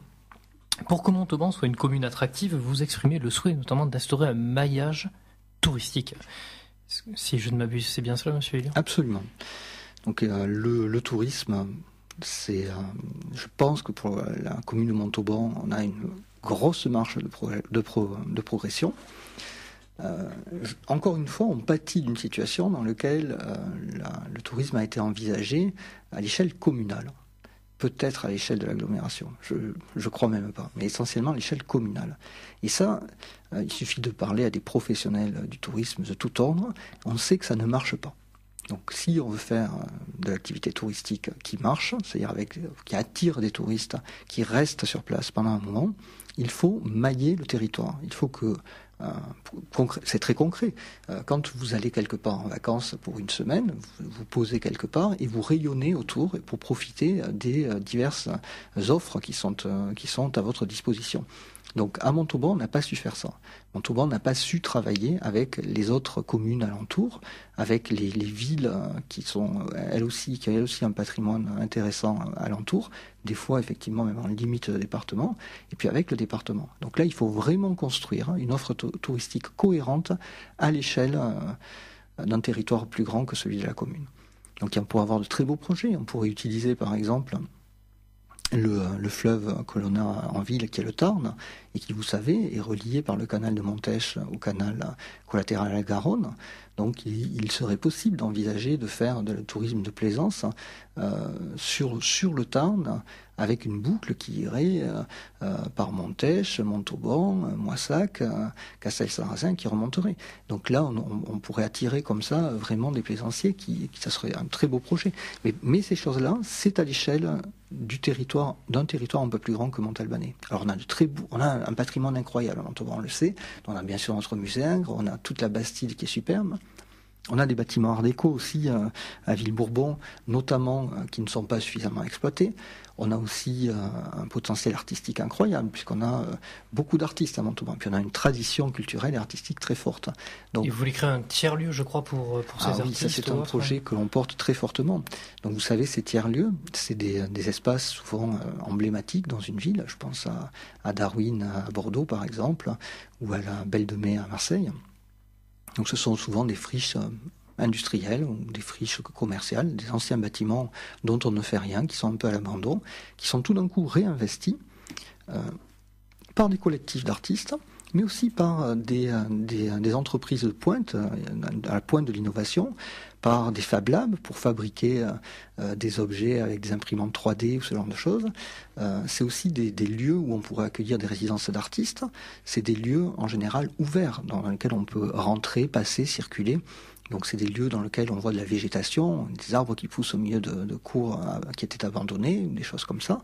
Pour que Montauban soit une commune attractive, vous exprimez le souhait notamment d'instaurer un maillage touristique. Si je ne m'abuse, c'est bien cela, monsieur Hélion ? Absolument. Donc le tourisme, je pense que pour la commune de Montauban, on a une grosse marge de progression. Encore une fois, on pâtit d'une situation dans laquelle le tourisme a été envisagé à l'échelle communale. Peut-être à l'échelle de l'agglomération, je crois même pas, mais essentiellement à l'échelle communale. Et ça, il suffit de parler à des professionnels du tourisme de tout ordre, on sait que ça ne marche pas. Donc si on veut faire de l'activité touristique qui marche, c'est-à-dire qui attire des touristes, qui restent sur place pendant un moment, il faut mailler le territoire. Il faut que c'est très concret. Quand vous allez quelque part en vacances pour une semaine, vous posez quelque part et vous rayonnez autour pour profiter des diverses offres qui sont à votre disposition. Donc à Montauban, on n'a pas su faire ça. Montauban n'a pas su travailler avec les autres communes alentours, avec les villes qui ont elles aussi un patrimoine intéressant alentour, des fois effectivement même en limite de département, et puis avec le département. Donc là, il faut vraiment construire une offre touristique cohérente à l'échelle d'un territoire plus grand que celui de la commune. Donc on pourrait avoir de très beaux projets. On pourrait utiliser par exemple le fleuve que l'on a en ville, qui est le Tarn, et qui, vous savez, est relié par le canal de Montèche au canal collatéral à la Garonne. Donc il serait possible d'envisager de faire du tourisme de plaisance sur le Tarn, avec une boucle qui irait par Montèche, Montauban, Moissac, Castel-Sarrazin, qui remonterait. Donc là, on pourrait attirer comme ça vraiment des plaisanciers, ça serait un très beau projet. Mais ces choses-là, c'est à l'échelle d'un territoire un peu plus grand que Montalbanais. Alors on a un patrimoine incroyable à Montauban, on le sait. On a bien sûr notre musée Ingres, on a toute la Bastide qui est superbe. On a des bâtiments art déco aussi à Villebourbon, notamment qui ne sont pas suffisamment exploités. On a aussi un potentiel artistique incroyable, puisqu'on a beaucoup d'artistes à Montauban. Puis on a une tradition culturelle et artistique très forte. Donc, et vous voulez créer un tiers-lieu, je crois, pour ces artistes. Oui, ça c'est un projet que l'on porte très fortement. Donc vous savez, ces tiers-lieux, c'est des espaces souvent emblématiques dans une ville. Je pense à Darwin, à Bordeaux par exemple, ou à la Belle de Mai à Marseille. Donc ce sont souvent des friches industrielles ou des friches commerciales, des anciens bâtiments dont on ne fait rien, qui sont un peu à l'abandon, qui sont tout d'un coup réinvestis par des collectifs d'artistes, mais aussi par des entreprises de pointe, à la pointe de l'innovation, par des Fab Labs pour fabriquer des objets avec des imprimantes 3D ou ce genre de choses. C'est aussi des lieux où on pourrait accueillir des résidences d'artistes. C'est des lieux en général ouverts dans lesquels on peut rentrer, passer, circuler. Donc c'est des lieux dans lesquels on voit de la végétation, des arbres qui poussent au milieu de cours qui étaient abandonnés, des choses comme ça.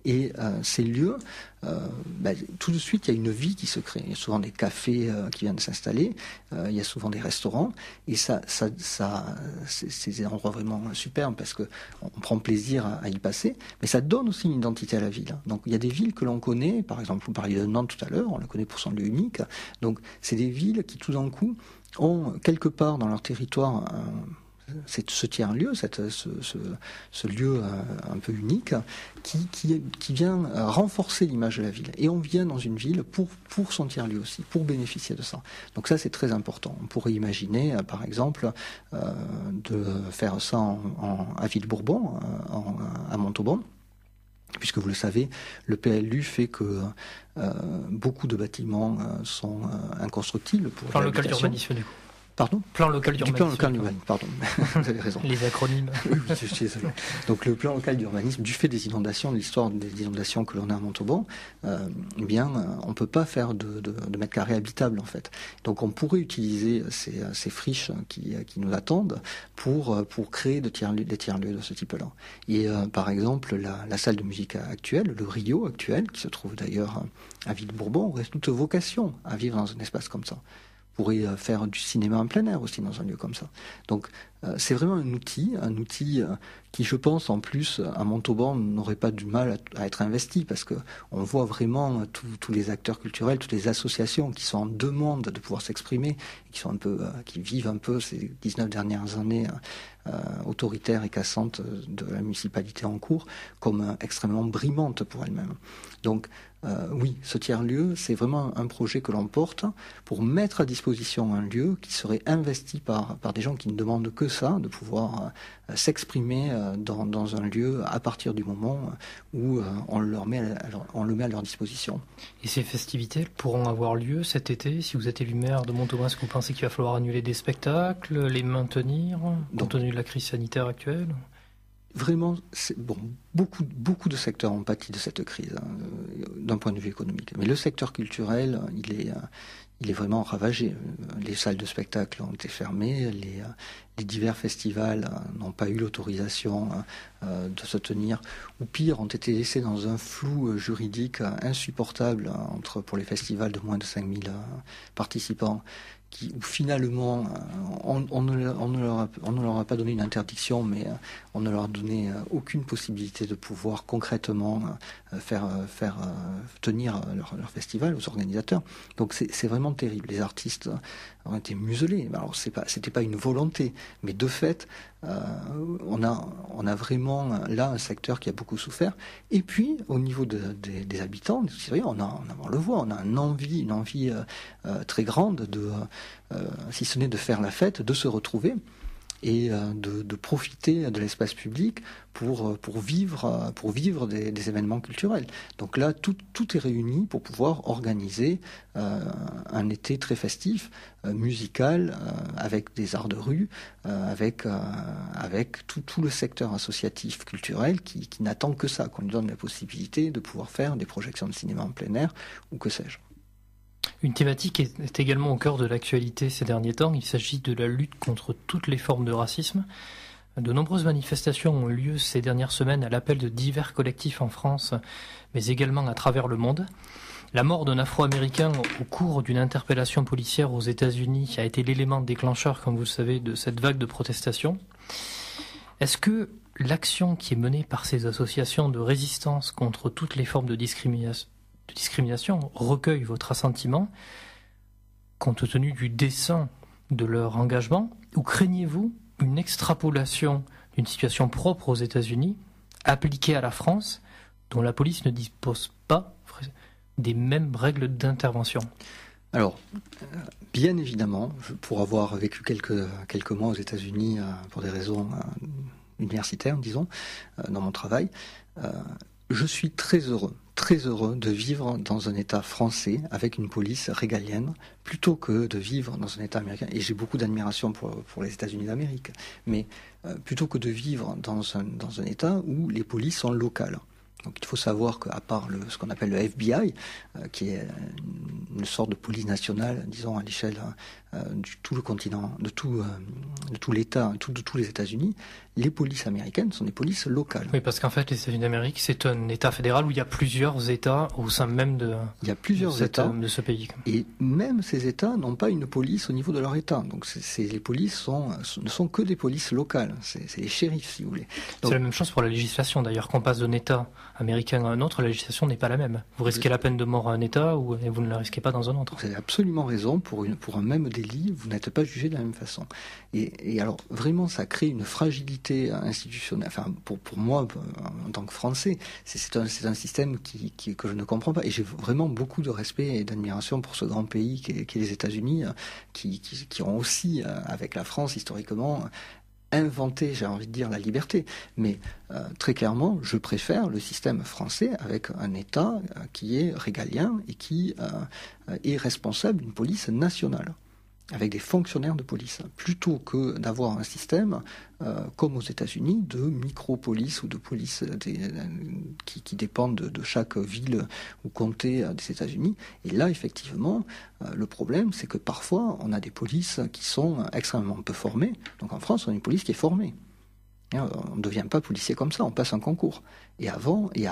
Et ces lieux tout de suite il y a une vie qui se crée. Il y a souvent des cafés qui viennent s'installer, il y a souvent des restaurants, et ça c'est des endroits vraiment superbes parce que on prend plaisir à y passer, mais ça donne aussi une identité à la ville. Donc il y a des villes que l'on connaît, par exemple vous parliez de Nantes tout à l'heure, on la connaît pour son lieu unique. Donc c'est des villes qui tout d'un coup ont quelque part dans leur territoire ce tiers-lieu, ce lieu un peu unique, qui vient renforcer l'image de la ville. Et on vient dans une ville pour son tiers-lieu aussi, pour bénéficier de ça. Donc ça, c'est très important. On pourrait imaginer, par exemple, de faire ça à Ville-Bourbon, à Montauban, puisque vous le savez, le PLU fait que beaucoup de bâtiments sont inconstructibles pour plan local d'urbanisme, du coup. Pardon ? Plan local d'urbanisme. Du plan local d'urbanisme, pardon. Vous avez raison. Les acronymes. Oui, je suis désolé. Donc le plan local d'urbanisme, du fait des inondations, de l'histoire des inondations que l'on a à Montauban, on ne peut pas faire de mètres carrés habitables en fait. Donc on pourrait utiliser ces friches qui nous attendent pour créer des tiers-lieux de ce type-là. Et par exemple, la salle de musique actuelle, le Rio actuel, qui se trouve d'ailleurs à Ville-Bourbon, aurait toute vocation à vivre dans un espace comme ça. Pourrait faire du cinéma en plein air aussi dans un lieu comme ça. Donc c'est vraiment un outil qui, je pense, en plus, à Montauban, n'aurait pas du mal à être investi, parce que on voit vraiment tous les acteurs culturels, toutes les associations qui sont en demande de pouvoir s'exprimer, qui vivent un peu ces 19 dernières années autoritaires et cassantes de la municipalité en cours, comme extrêmement brimantes pour elles-mêmes. Donc oui, ce tiers-lieu, c'est vraiment un projet que l'on porte pour mettre à disposition un lieu qui serait investi par des gens qui ne demandent que ça, de pouvoir s'exprimer dans un lieu à partir du moment où on le met à leur disposition. Et ces festivités pourront avoir lieu cet été? Si vous êtes élu maire de Montauban, est-ce que vous pensez qu'il va falloir annuler des spectacles, les maintenir, compte tenu de la crise sanitaire actuelle? Vraiment, beaucoup de secteurs ont pâti de cette crise, d'un point de vue économique. Mais le secteur culturel, il est vraiment ravagé. Les salles de spectacle ont été fermées, les divers festivals n'ont pas eu l'autorisation de se tenir, ou pire, ont été laissés dans un flou juridique insupportable pour les festivals de moins de 5000 participants. Où finalement, on ne leur a pas donné une interdiction, mais on ne leur a donné aucune possibilité de pouvoir concrètement faire tenir leur festival aux organisateurs. Donc c'est vraiment terrible. Les artistes ont été muselés. Alors c'était pas une volonté, mais de fait, on a vraiment là un secteur qui a beaucoup souffert. Et puis au niveau des habitants, on le voit, on a une envie très grande si ce n'est de faire la fête, de se retrouver et de profiter de l'espace public pour vivre des événements culturels. Donc là, tout est réuni pour pouvoir organiser un été très festif, musical, avec des arts de rue, avec tout le secteur associatif culturel qui n'attend que ça, qu'on lui donne la possibilité de pouvoir faire des projections de cinéma en plein air ou que sais-je. Une thématique est également au cœur de l'actualité ces derniers temps. Il s'agit de la lutte contre toutes les formes de racisme. De nombreuses manifestations ont eu lieu ces dernières semaines à l'appel de divers collectifs en France, mais également à travers le monde. La mort d'un Afro-Américain au cours d'une interpellation policière aux États-Unis a été l'élément déclencheur, comme vous le savez, de cette vague de protestations. Est-ce que l'action qui est menée par ces associations de résistance contre toutes les formes de discrimination recueille votre assentiment, compte tenu du dessein de leur engagement, ou craignez-vous une extrapolation d'une situation propre aux États-Unis, appliquée à la France, dont la police ne dispose pas des mêmes règles d'intervention? Alors, bien évidemment, pour avoir vécu quelques mois aux États-Unis pour des raisons universitaires, disons, dans mon travail, je suis très heureux de vivre dans un État français avec une police régalienne plutôt que de vivre dans un État américain. Et j'ai beaucoup d'admiration pour les États-Unis d'Amérique, mais plutôt que de vivre dans un État où les polices sont locales. Donc il faut savoir qu'à part ce qu'on appelle le FBI, qui est une sorte de police nationale, disons à l'échelle tout le continent, de tout l'État, de tous les États-Unis, les polices américaines sont des polices locales. Oui, parce qu'en fait, les États-Unis d'Amérique, c'est un État fédéral où il y a plusieurs États au sein même de ce pays. Et même ces États n'ont pas une police au niveau de leur État. Donc les polices ne sont que des polices locales. C'est les shérifs, si vous voulez. C'est la même chose pour la législation. D'ailleurs, quand on passe d'un État américain à un autre, la législation n'est pas la même. Vous risquez la peine de mort à un État et vous ne la risquez pas dans un autre. Vous avez absolument raison. Pour un même délit, vous n'êtes pas jugé de la même façon. Et alors, vraiment, ça crée une fragilité institutionnelle. Enfin, pour moi, en tant que Français, c'est un système que je ne comprends pas. Et j'ai vraiment beaucoup de respect et d'admiration pour ce grand pays qu'est les États-Unis, qui ont aussi, avec la France, historiquement, inventé, j'ai envie de dire, la liberté. Mais très clairement, je préfère le système français avec un État qui est régalien et qui est responsable d'une police nationale, avec des fonctionnaires de police, plutôt que d'avoir un système comme aux États-Unis de micro-police ou de police qui dépendent de chaque ville ou comté des États-Unis. Et là, effectivement, le problème, c'est que parfois, on a des polices qui sont extrêmement peu formées. Donc en France, on a une police qui est formée. On ne devient pas policier comme ça, on passe un concours. Et avant et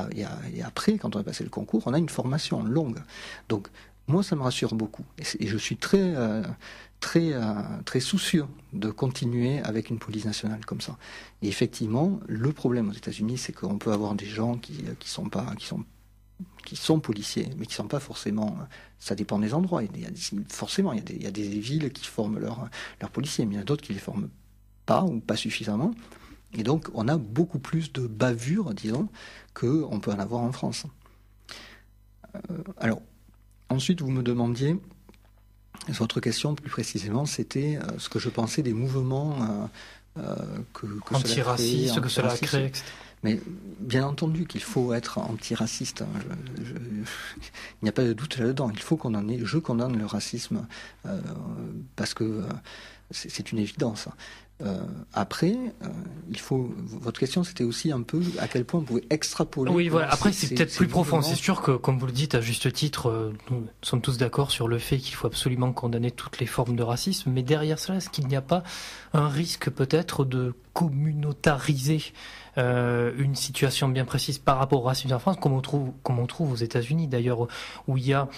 après, quand on a passé le concours, on a une formation longue. Donc, moi, ça me rassure beaucoup. Et je suis très soucieux de continuer avec une police nationale comme ça. Et effectivement, le problème aux États-Unis, c'est qu'on peut avoir des gens qui sont policiers, mais qui ne sont pas forcément... Ça dépend des endroits. Forcément, il y a des villes qui forment leurs policiers, mais il y en a d'autres qui ne les forment pas ou pas suffisamment. Et donc, on a beaucoup plus de bavures, disons, qu'on peut en avoir en France. Alors, ensuite, vous me demandiez, votre question plus précisément, c'était ce que je pensais des mouvements antiracistes que cela a créé, etc. Mais bien entendu qu'il faut être antiraciste. Il n'y a pas de doute là-dedans. Il faut condamner. Je condamne le racisme parce que c'est une évidence. Après, votre question, c'était aussi un peu à quel point on pouvait extrapoler. Oui, voilà. Après, c'est peut-être plus profond. C'est sûr que, comme vous le dites à juste titre, nous sommes tous d'accord sur le fait qu'il faut absolument condamner toutes les formes de racisme. Mais derrière cela, est-ce qu'il n'y a pas un risque peut-être de communautariser une situation bien précise par rapport au racisme en France, comme on trouve aux États-Unis d'ailleurs, où il y a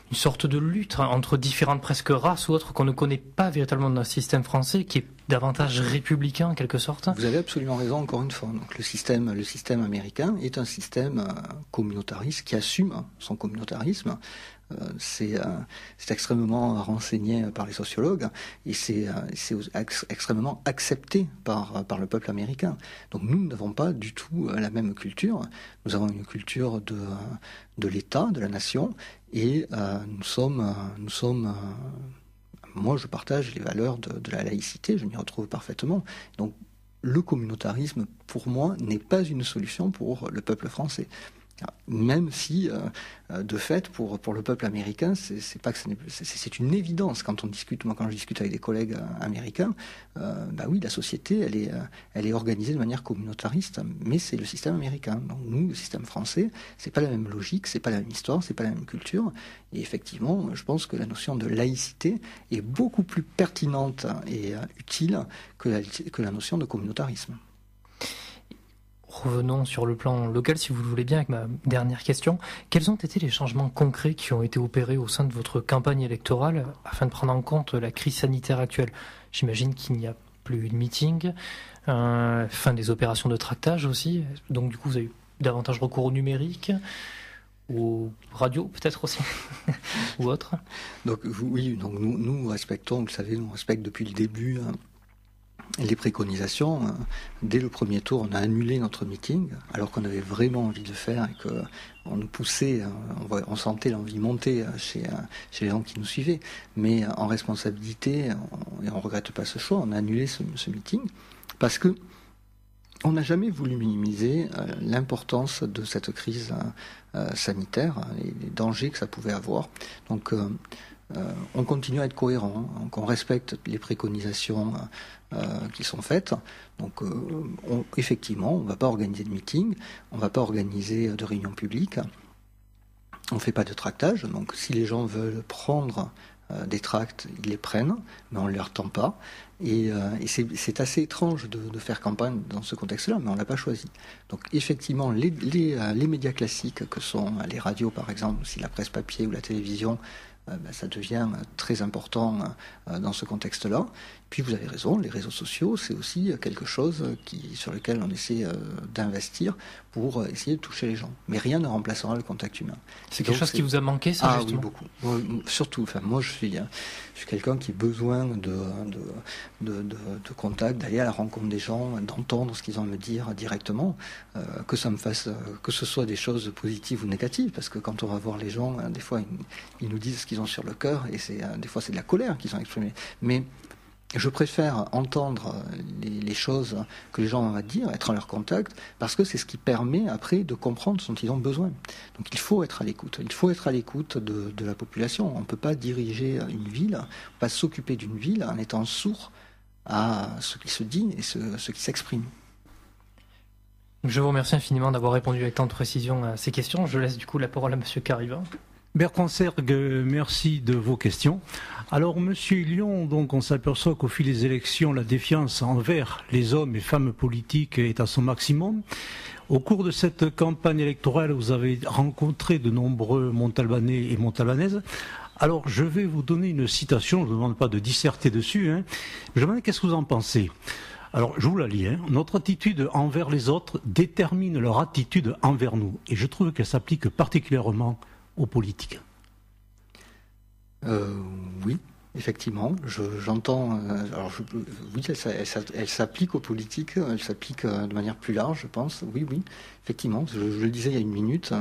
une sorte de lutte entre différentes presque races ou autres qu'on ne connaît pas véritablement dans le système français, qui est davantage républicain en quelque sorte. Vous avez absolument raison, encore une fois. Donc, le système américain est un système communautariste qui assume son communautarisme. C'est extrêmement renseigné par les sociologues et c'est extrêmement accepté par le peuple américain. Donc nous n'avons pas du tout la même culture. Nous avons une culture de l'État, de la nation, et nous sommes moi je partage les valeurs de la laïcité, je m'y retrouve parfaitement. Donc le communautarisme, pour moi, n'est pas une solution pour le peuple français. Même si, de fait, pour le peuple américain, c'est une évidence. Quand je discute avec des collègues américains, oui, la société, elle est organisée de manière communautariste, mais c'est le système américain. Donc nous, le système français, c'est pas la même logique, c'est pas la même histoire, c'est pas la même culture. Et effectivement, je pense que la notion de laïcité est beaucoup plus pertinente et utile que la notion de communautarisme. Revenons sur le plan local, si vous le voulez bien, avec ma dernière question. Quels ont été les changements concrets qui ont été opérés au sein de votre campagne électorale afin de prendre en compte la crise sanitaire actuelle ? J'imagine qu'il n'y a plus de meeting, fin des opérations de tractage aussi. Donc du coup, vous avez eu davantage recours au numérique, aux radios peut-être aussi, ou autre. Donc oui, donc nous respectons, vous le savez, nous respectons depuis le début les préconisations. Dès le premier tour, on a annulé notre meeting, alors qu'on avait vraiment envie de le faire et qu'on nous poussait, on sentait l'envie monter chez les gens qui nous suivaient. Mais en responsabilité, et on ne regrette pas ce choix, on a annulé ce meeting, parce que on n'a jamais voulu minimiser l'importance de cette crise sanitaire et les dangers que ça pouvait avoir. Donc on continue à être cohérent, on respecte les préconisations qui sont faites. Donc effectivement, on ne va pas organiser de meeting, on ne va pas organiser de réunions publiques, on ne fait pas de tractage. Donc si les gens veulent prendre des tracts, ils les prennent, mais on ne les retend pas. Et c'est assez étrange de faire campagne dans ce contexte-là, mais on ne l'a pas choisi. Donc effectivement, les médias classiques, que sont les radios par exemple, aussi la presse papier ou la télévision, ça devient très important dans ce contexte-là. Puis vous avez raison, les réseaux sociaux, c'est aussi quelque chose sur lequel on essaie d'investir pour essayer de toucher les gens. Mais rien ne remplacera le contact humain. C'est quelque chose qui vous a manqué, ça, justement ? Oui, beaucoup. Moi, surtout, moi je suis quelqu'un qui a besoin de contact, d'aller à la rencontre des gens, d'entendre ce qu'ils ont à me dire directement, que ce soit des choses positives ou négatives, parce que quand on va voir les gens, des fois ils nous disent ce qu'ils ont sur le cœur, et des fois c'est de la colère qu'ils ont exprimée. Mais je préfère entendre les choses que les gens ont à dire, être en leur contact, parce que c'est ce qui permet après de comprendre ce dont ils ont besoin. Donc il faut être à l'écoute. Il faut être à l'écoute de la population. On ne peut pas diriger une ville, on ne peut pas s'occuper d'une ville en étant sourd à ce qui se dit et ce qui s'exprime. Je vous remercie infiniment d'avoir répondu avec tant de précision à ces questions. Je laisse du coup la parole à Monsieur Cariva. Bertrand Sergue, merci de vos questions. Alors, Monsieur Lyon, donc on s'aperçoit qu'au fil des élections, la défiance envers les hommes et femmes politiques est à son maximum. Au cours de cette campagne électorale, vous avez rencontré de nombreux Montalbanais et Montalbanaises. Alors, je vais vous donner une citation, je ne vous demande pas de disserter dessus, hein. Je me demande qu'est-ce que vous en pensez. Alors, je vous la lis. Notre attitude envers les autres détermine leur attitude envers nous. Et je trouve qu'elle s'applique particulièrement aux politiques. Oui, effectivement. J'entends. Oui, elle s'applique aux politiques. Elle s'applique de manière plus large, je pense. Oui, effectivement. Je le disais il y a une minute.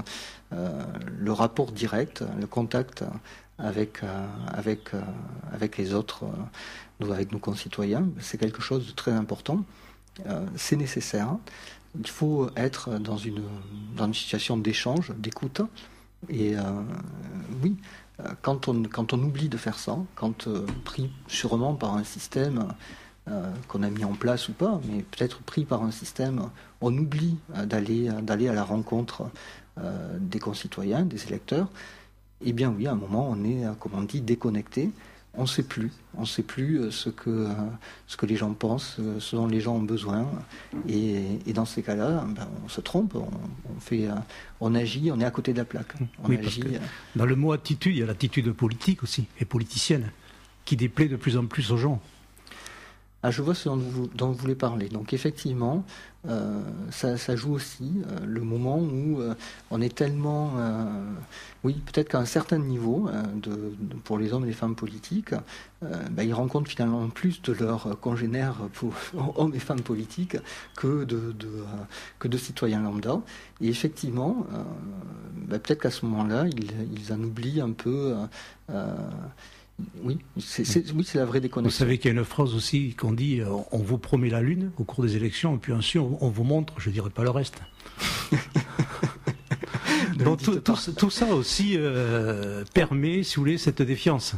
Le rapport direct, le contact avec les autres, avec nos concitoyens, c'est quelque chose de très important. C'est nécessaire. Il faut être dans une situation d'échange, d'écoute. Et oui, quand on oublie de faire ça, quand pris sûrement par un système qu'on a mis en place ou pas, mais peut-être pris par un système, on oublie d'aller à la rencontre des concitoyens, des électeurs, eh bien oui, à un moment on est, comme on dit, déconnecté. On ne sait plus ce que les gens pensent, ce dont les gens ont besoin. Et dans ces cas-là, on se trompe, on agit, on est à côté de la plaque. Parce que dans le mot attitude, il y a l'attitude politique aussi, et politicienne, qui déplaît de plus en plus aux gens. Je vois ce dont vous voulez parler. Donc effectivement, ça joue aussi le moment où on est tellement... oui, peut-être qu'à un certain niveau, pour les hommes et les femmes politiques, ils rencontrent finalement plus de leurs congénères hommes et femmes politiques que de citoyens lambda. Et effectivement, peut-être qu'à ce moment-là, ils en oublient un peu... Oui, c'est la vraie déconnexion. Vous savez qu'il y a une phrase aussi qu'on dit on vous promet la lune au cours des élections, et puis ensuite on vous montre, je ne dirai pas le reste. Donc tout ça aussi permet, si vous voulez, cette défiance.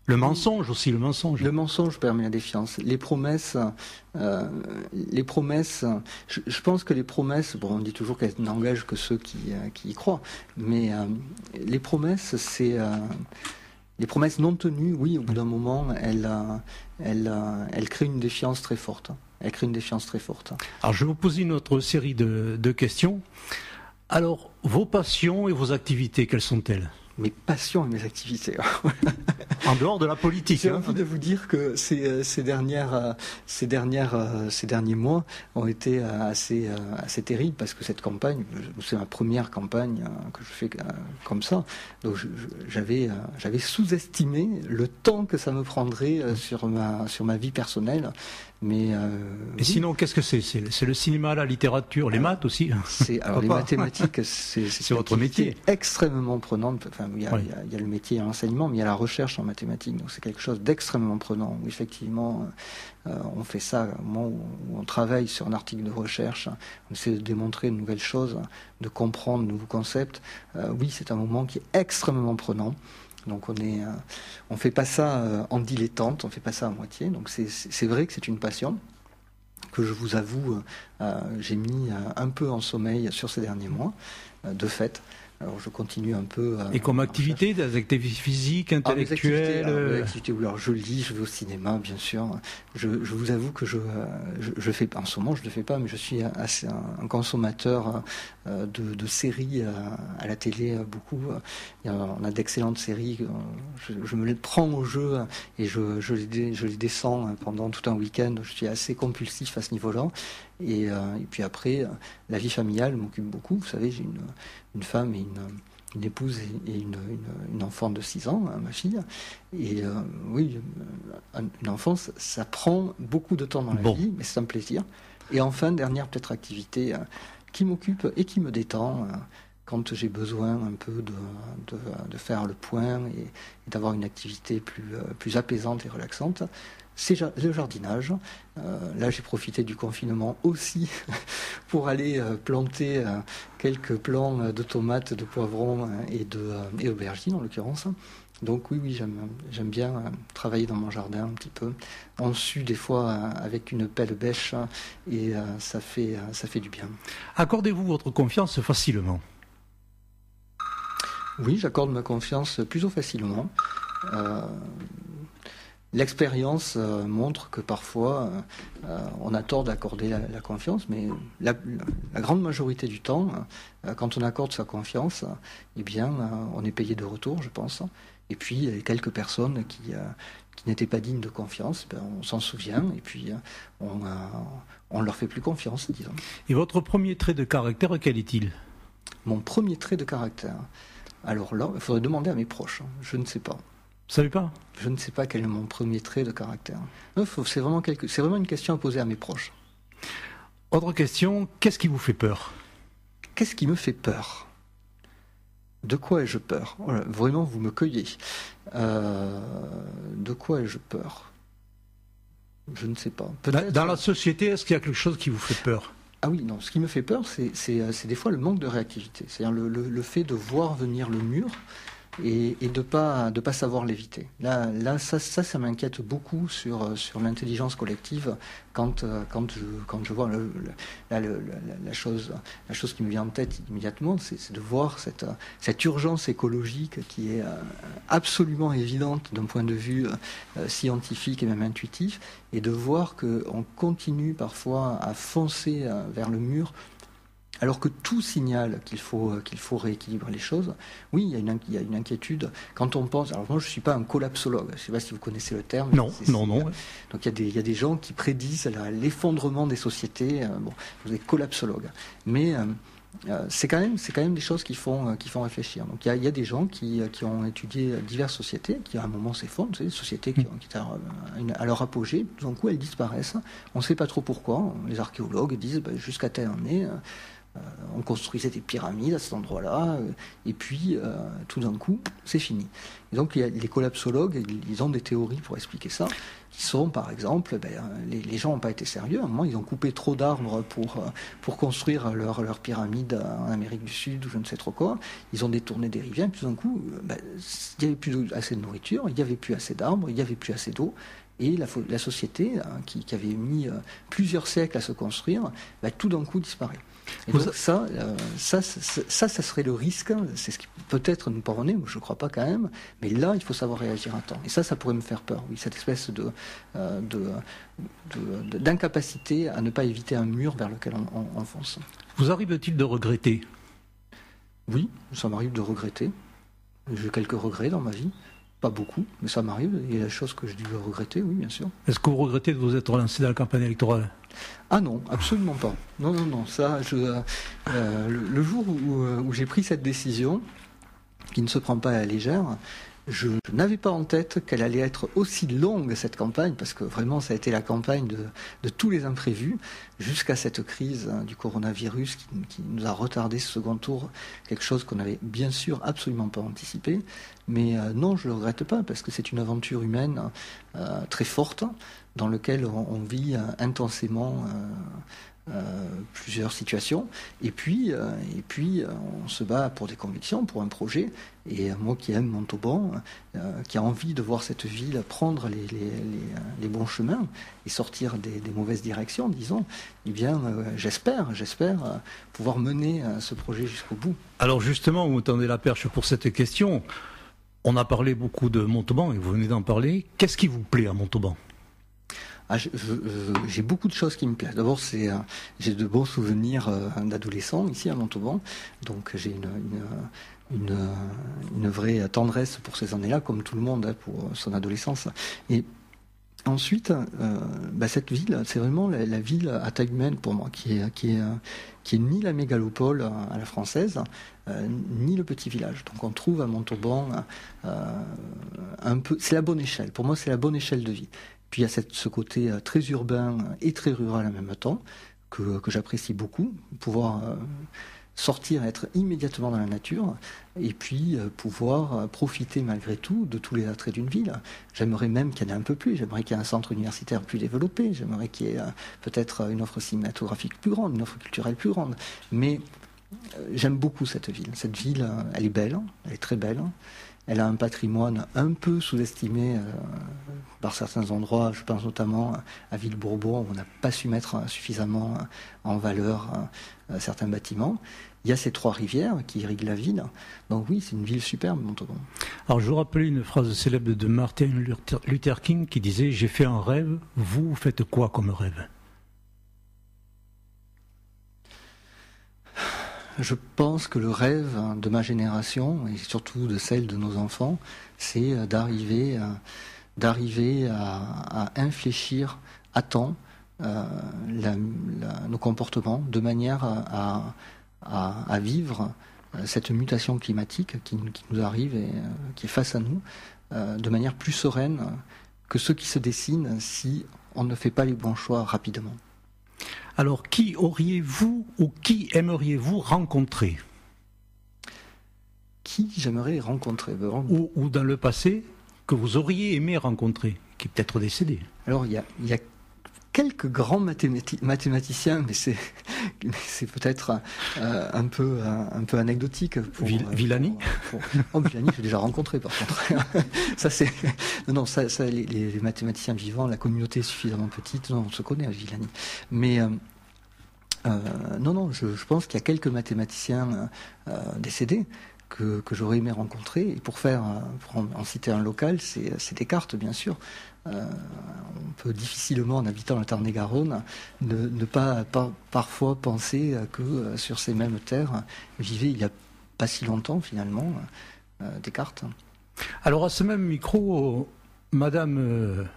Le mensonge aussi, le mensonge. Le mensonge permet la défiance. Les promesses, je pense que les promesses, on dit toujours qu'elles n'engagent que ceux qui y croient, mais les promesses, c'est... Les promesses non tenues, oui, au bout d'un moment, elles créent une défiance très forte. Alors, je vais vous poser une autre série de questions. Alors, vos passions et vos activités, quelles sont-elles ? Mes passions et mes activités. En dehors de la politique. J'ai envie de vous dire que ces derniers mois ont été assez terribles, parce que cette campagne, c'est ma première campagne que je fais comme ça. Donc j'avais sous-estimé le temps que ça me prendrait sur ma vie personnelle. Mais et sinon, qu'est-ce que c'est ? C'est le cinéma, la littérature, les maths aussi. Alors les mathématiques, c'est votre métier. Extrêmement prenante. Enfin, il y a le métier à l'enseignement, mais il y a la recherche en mathématiques. Donc c'est quelque chose d'extrêmement prenant. Où effectivement, on fait ça au moment où on travaille sur un article de recherche. On essaie de démontrer de nouvelles choses, de comprendre de nouveaux concepts. Oui, c'est un moment qui est extrêmement prenant. Donc on fait pas ça en dilettante, on fait pas ça à moitié. Donc c'est vrai que c'est une passion que je vous avoue, j'ai mis un peu en sommeil sur ces derniers mois, de fait, Alors je continue un peu. Et comme activité, des activités physiques, intellectuelles alors je lis, je vais au cinéma, bien sûr. Je vous avoue que je fais pas, en ce moment je ne le fais pas, mais je suis assez un consommateur de séries à la télé, beaucoup. On a d'excellentes séries. Je me les prends au jeu et je les descends pendant tout un week-end. Je suis assez compulsif à ce niveau-là. Et puis après, la vie familiale m'occupe beaucoup. Vous savez, j'ai une femme et une épouse et une enfant de 6 ans, ma fille. Et oui, une enfance, ça prend beaucoup de temps dans la vie, mais c'est un plaisir. Et enfin, dernière peut-être activité qui m'occupe et qui me détend quand j'ai besoin un peu de faire le point et d'avoir une activité plus apaisante et relaxante. C'est le jardinage. Là, j'ai profité du confinement aussi pour aller planter quelques plants de tomates, de poivrons et d'aubergines en l'occurrence. Donc oui, j'aime bien travailler dans mon jardin un petit peu. On sue des fois avec une pelle bêche et ça fait du bien. Accordez-vous votre confiance facilement? Oui, j'accorde ma confiance plutôt facilement. L'expérience montre que parfois on a tort d'accorder la confiance, mais la grande majorité du temps, quand on accorde sa confiance, eh bien, on est payé de retour, je pense. Et puis, il y a quelques personnes qui n'étaient pas dignes de confiance, on s'en souvient, et puis on leur fait plus confiance, disons. Et votre premier trait de caractère, quel est-il? Mon premier trait de caractère? Alors là, il faudrait demander à mes proches, je ne sais pas. Vous savez pas? Je ne sais pas quel est mon premier trait de caractère. C'est vraiment une question à poser à mes proches. Autre question, qu'est-ce qui vous fait peur? Qu'est-ce qui me fait peur? De quoi ai-je peur? Voilà, vraiment, vous me cueillez. De quoi ai-je peur? Je ne sais pas. Dans la société, est-ce qu'il y a quelque chose qui vous fait peur? Ah oui, non. Ce qui me fait peur, c'est des fois le manque de réactivité. C'est-à-dire le fait de voir venir le mur et de pas savoir l'éviter. Là, ça m'inquiète beaucoup sur l'intelligence collective quand je vois la chose qui me vient en tête immédiatement, c'est de voir cette urgence écologique qui est absolument évidente d'un point de vue scientifique et même intuitif, et de voir qu'on continue parfois à foncer vers le mur, alors que tout signale qu'il faut rééquilibrer les choses. Oui, il y a une inquiétude. Quand on pense... Alors moi, je ne suis pas un collapsologue. Je ne sais pas si vous connaissez le terme. Non. Donc il y a des gens qui prédisent l'effondrement des sociétés. Vous êtes collapsologue. Mais c'est quand même des choses qui font réfléchir. Donc il y a des gens qui ont étudié diverses sociétés, qui à un moment s'effondrent. Vous savez, des sociétés qui étaient à leur apogée. Tout d'un coup, elles disparaissent. On ne sait pas trop pourquoi. Les archéologues disent jusqu'à telle année... on construisait des pyramides à cet endroit-là, et puis tout d'un coup, c'est fini. Et donc les collapsologues, ils ont des théories pour expliquer ça, qui sont par exemple, les gens n'ont pas été sérieux, à un moment ils ont coupé trop d'arbres pour construire leur pyramide en Amérique du Sud ou je ne sais trop quoi, ils ont détourné des rivières, et puis tout d'un coup, il n'y avait plus assez de nourriture, il n'y avait plus assez d'arbres, il n'y avait plus assez d'eau, et la société, qui avait mis plusieurs siècles à se construire, tout d'un coup disparaît. Et donc ça serait le risque, c'est ce qui peut-être nous parvenait, je ne crois pas quand même, mais là, il faut savoir réagir à temps. Et ça pourrait me faire peur, oui, cette espèce d'incapacité à ne pas éviter un mur vers lequel on fonce. Vous arrive-t-il de regretter? Oui, ça m'arrive de regretter. J'ai quelques regrets dans ma vie. Pas beaucoup, mais ça m'arrive. Il y a des choses que je dû regretter, oui, bien sûr. Est-ce que vous regrettez de vous être lancé dans la campagne électorale? Ah non, absolument pas. Non. Ça, le jour où j'ai pris cette décision, qui ne se prend pas à la légère, je n'avais pas en tête qu'elle allait être aussi longue, cette campagne, parce que vraiment, ça a été la campagne de tous les imprévus, jusqu'à cette crise du coronavirus qui nous a retardé ce second tour, quelque chose qu'on n'avait bien sûr absolument pas anticipé. Mais non, je ne le regrette pas, parce que c'est une aventure humaine très forte, dans laquelle on vit intensément plusieurs situations, et puis on se bat pour des convictions, pour un projet. Et moi qui aime Montauban, qui a envie de voir cette ville prendre les bons chemins et sortir des mauvaises directions, disons, eh bien j'espère pouvoir mener ce projet jusqu'au bout. Alors justement, vous me tendez la perche pour cette question. On a parlé beaucoup de Montauban et vous venez d'en parler. Qu'est-ce qui vous plaît à Montauban ? J'ai beaucoup de choses qui me plaisent. D'abord, j'ai de bons souvenirs d'adolescent ici à Montauban, donc j'ai une vraie tendresse pour ces années-là, comme tout le monde pour son adolescence. Et ensuite, cette ville, c'est vraiment la ville à taille humaine pour moi, qui est ni la mégalopole à la française, ni le petit village. Donc on trouve à Montauban un peu, c'est la bonne échelle. Pour moi, c'est la bonne échelle de vie. Puis il y a ce côté très urbain et très rural en même temps, que j'apprécie beaucoup, pouvoir sortir, être immédiatement dans la nature, et puis pouvoir profiter malgré tout de tous les attraits d'une ville. J'aimerais même qu'il y en ait un peu plus, j'aimerais qu'il y ait un centre universitaire plus développé, j'aimerais qu'il y ait peut-être une offre cinématographique plus grande, une offre culturelle plus grande. Mais j'aime beaucoup cette ville. Cette ville, elle est belle, elle est très belle. Elle a un patrimoine un peu sous-estimé par certains endroits. Je pense notamment à Ville-Bourbon, où on n'a pas su mettre suffisamment en valeur certains bâtiments. Il y a ces 3 rivières qui irriguent la ville. Donc oui, c'est une ville superbe, Montauban. Alors je vous rappelle une phrase célèbre de Martin Luther King qui disait « J'ai fait un rêve, vous faites quoi comme rêve ?» Je pense que le rêve de ma génération, et surtout de celle de nos enfants, c'est d'arriver à infléchir à temps nos comportements, de manière à vivre cette mutation climatique qui nous arrive et qui est face à nous, de manière plus sereine que ceux qui se dessinent si on ne fait pas les bons choix rapidement. Alors, qui auriez-vous ou qui aimeriez-vous rencontrer ? Qui j'aimerais rencontrer ? Ou dans le passé, que vous auriez aimé rencontrer, qui est peut-être décédé. Alors, il y a quelques grands mathématiciens, mais c'est peut-être un peu anecdotique. Villani ? Villani, j'ai déjà rencontré, par contre. Les mathématiciens vivants, la communauté est suffisamment petite, on se connaît à Villani. Mais je pense qu'il y a quelques mathématiciens décédés que j'aurais aimé rencontrer. Et pour en citer un local, c'est Descartes, bien sûr. On peut difficilement, en habitant la Tarn-et-Garonne, ne pas parfois penser que sur ces mêmes terres vivait il n'y a pas si longtemps, finalement, Descartes. Alors à ce même micro, Madame...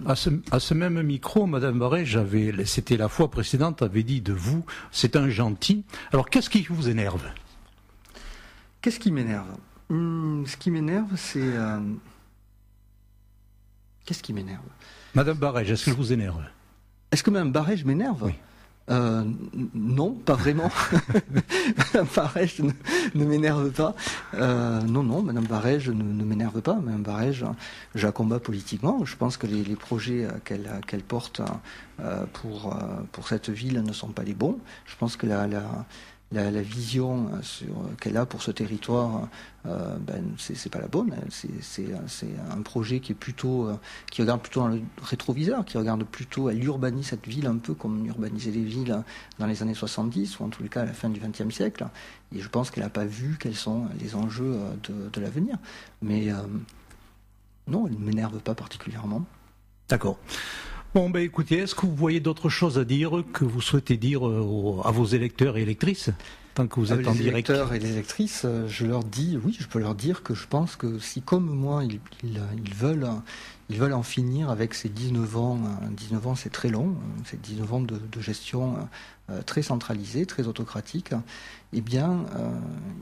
à ce même micro, Madame Barège, c'était la fois précédente, avait dit de vous, c'est un gentil. Alors qu'est-ce qui vous énerve ? Qu'est-ce qui m'énerve ? Ce qui m'énerve, c'est... Qu'est-ce qui m'énerve ? Madame Barège, est-ce qu'elle vous énerve ? Est-ce que Madame Barège m'énerve ? Oui. Non, pas vraiment. Madame Barège ne m'énerve pas. Non, Madame Barège ne m'énerve pas. Madame Barège, je la combats politiquement. Je pense que les projets qu'elle porte pour cette ville ne sont pas les bons. Je pense que la vision qu'elle a pour ce territoire, c'est pas la bonne. C'est un projet qui regarde plutôt dans le rétroviseur, qui regarde plutôt, elle urbanise cette ville un peu comme on urbanisait les villes dans les années 70, ou en tout cas à la fin du XXe siècle. Et je pense qu'elle n'a pas vu quels sont les enjeux de l'avenir. Mais non, elle ne m'énerve pas particulièrement. D'accord. Bon, écoutez, est-ce que vous voyez d'autres choses à dire que vous souhaitez dire à vos électeurs et électrices, tant que vous êtes en direct ? Les électeurs et les électrices, je peux leur dire que je pense que si, comme moi, ils veulent en finir avec ces 19 ans, 19 ans c'est très long, c'est 19 ans de gestion très centralisée, très autocratique, eh bien,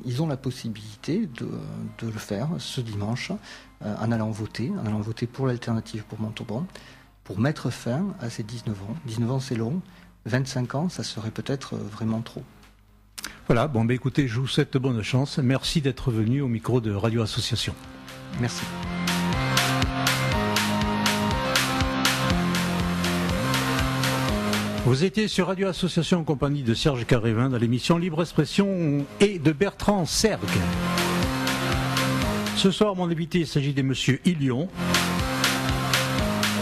ils ont la possibilité de le faire ce dimanche, en allant voter pour l'alternative pour Montauban, pour mettre fin à ces 19 ans. 19 ans, c'est long. 25 ans, ça serait peut-être vraiment trop. Voilà, écoutez, je vous souhaite bonne chance. Merci d'être venu au micro de Radio Association. Merci. Vous étiez sur Radio Association en compagnie de Serge Carévin dans l'émission Libre Expression et de Bertrand Sergue. Ce soir, mon invité, il s'agit de monsieur Illion,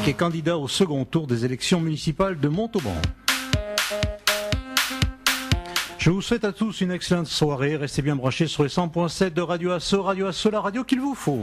qui est candidat au second tour des élections municipales de Montauban. Je vous souhaite à tous une excellente soirée. Restez bien branchés sur les 100.7 de Radio Asso, la radio qu'il vous faut.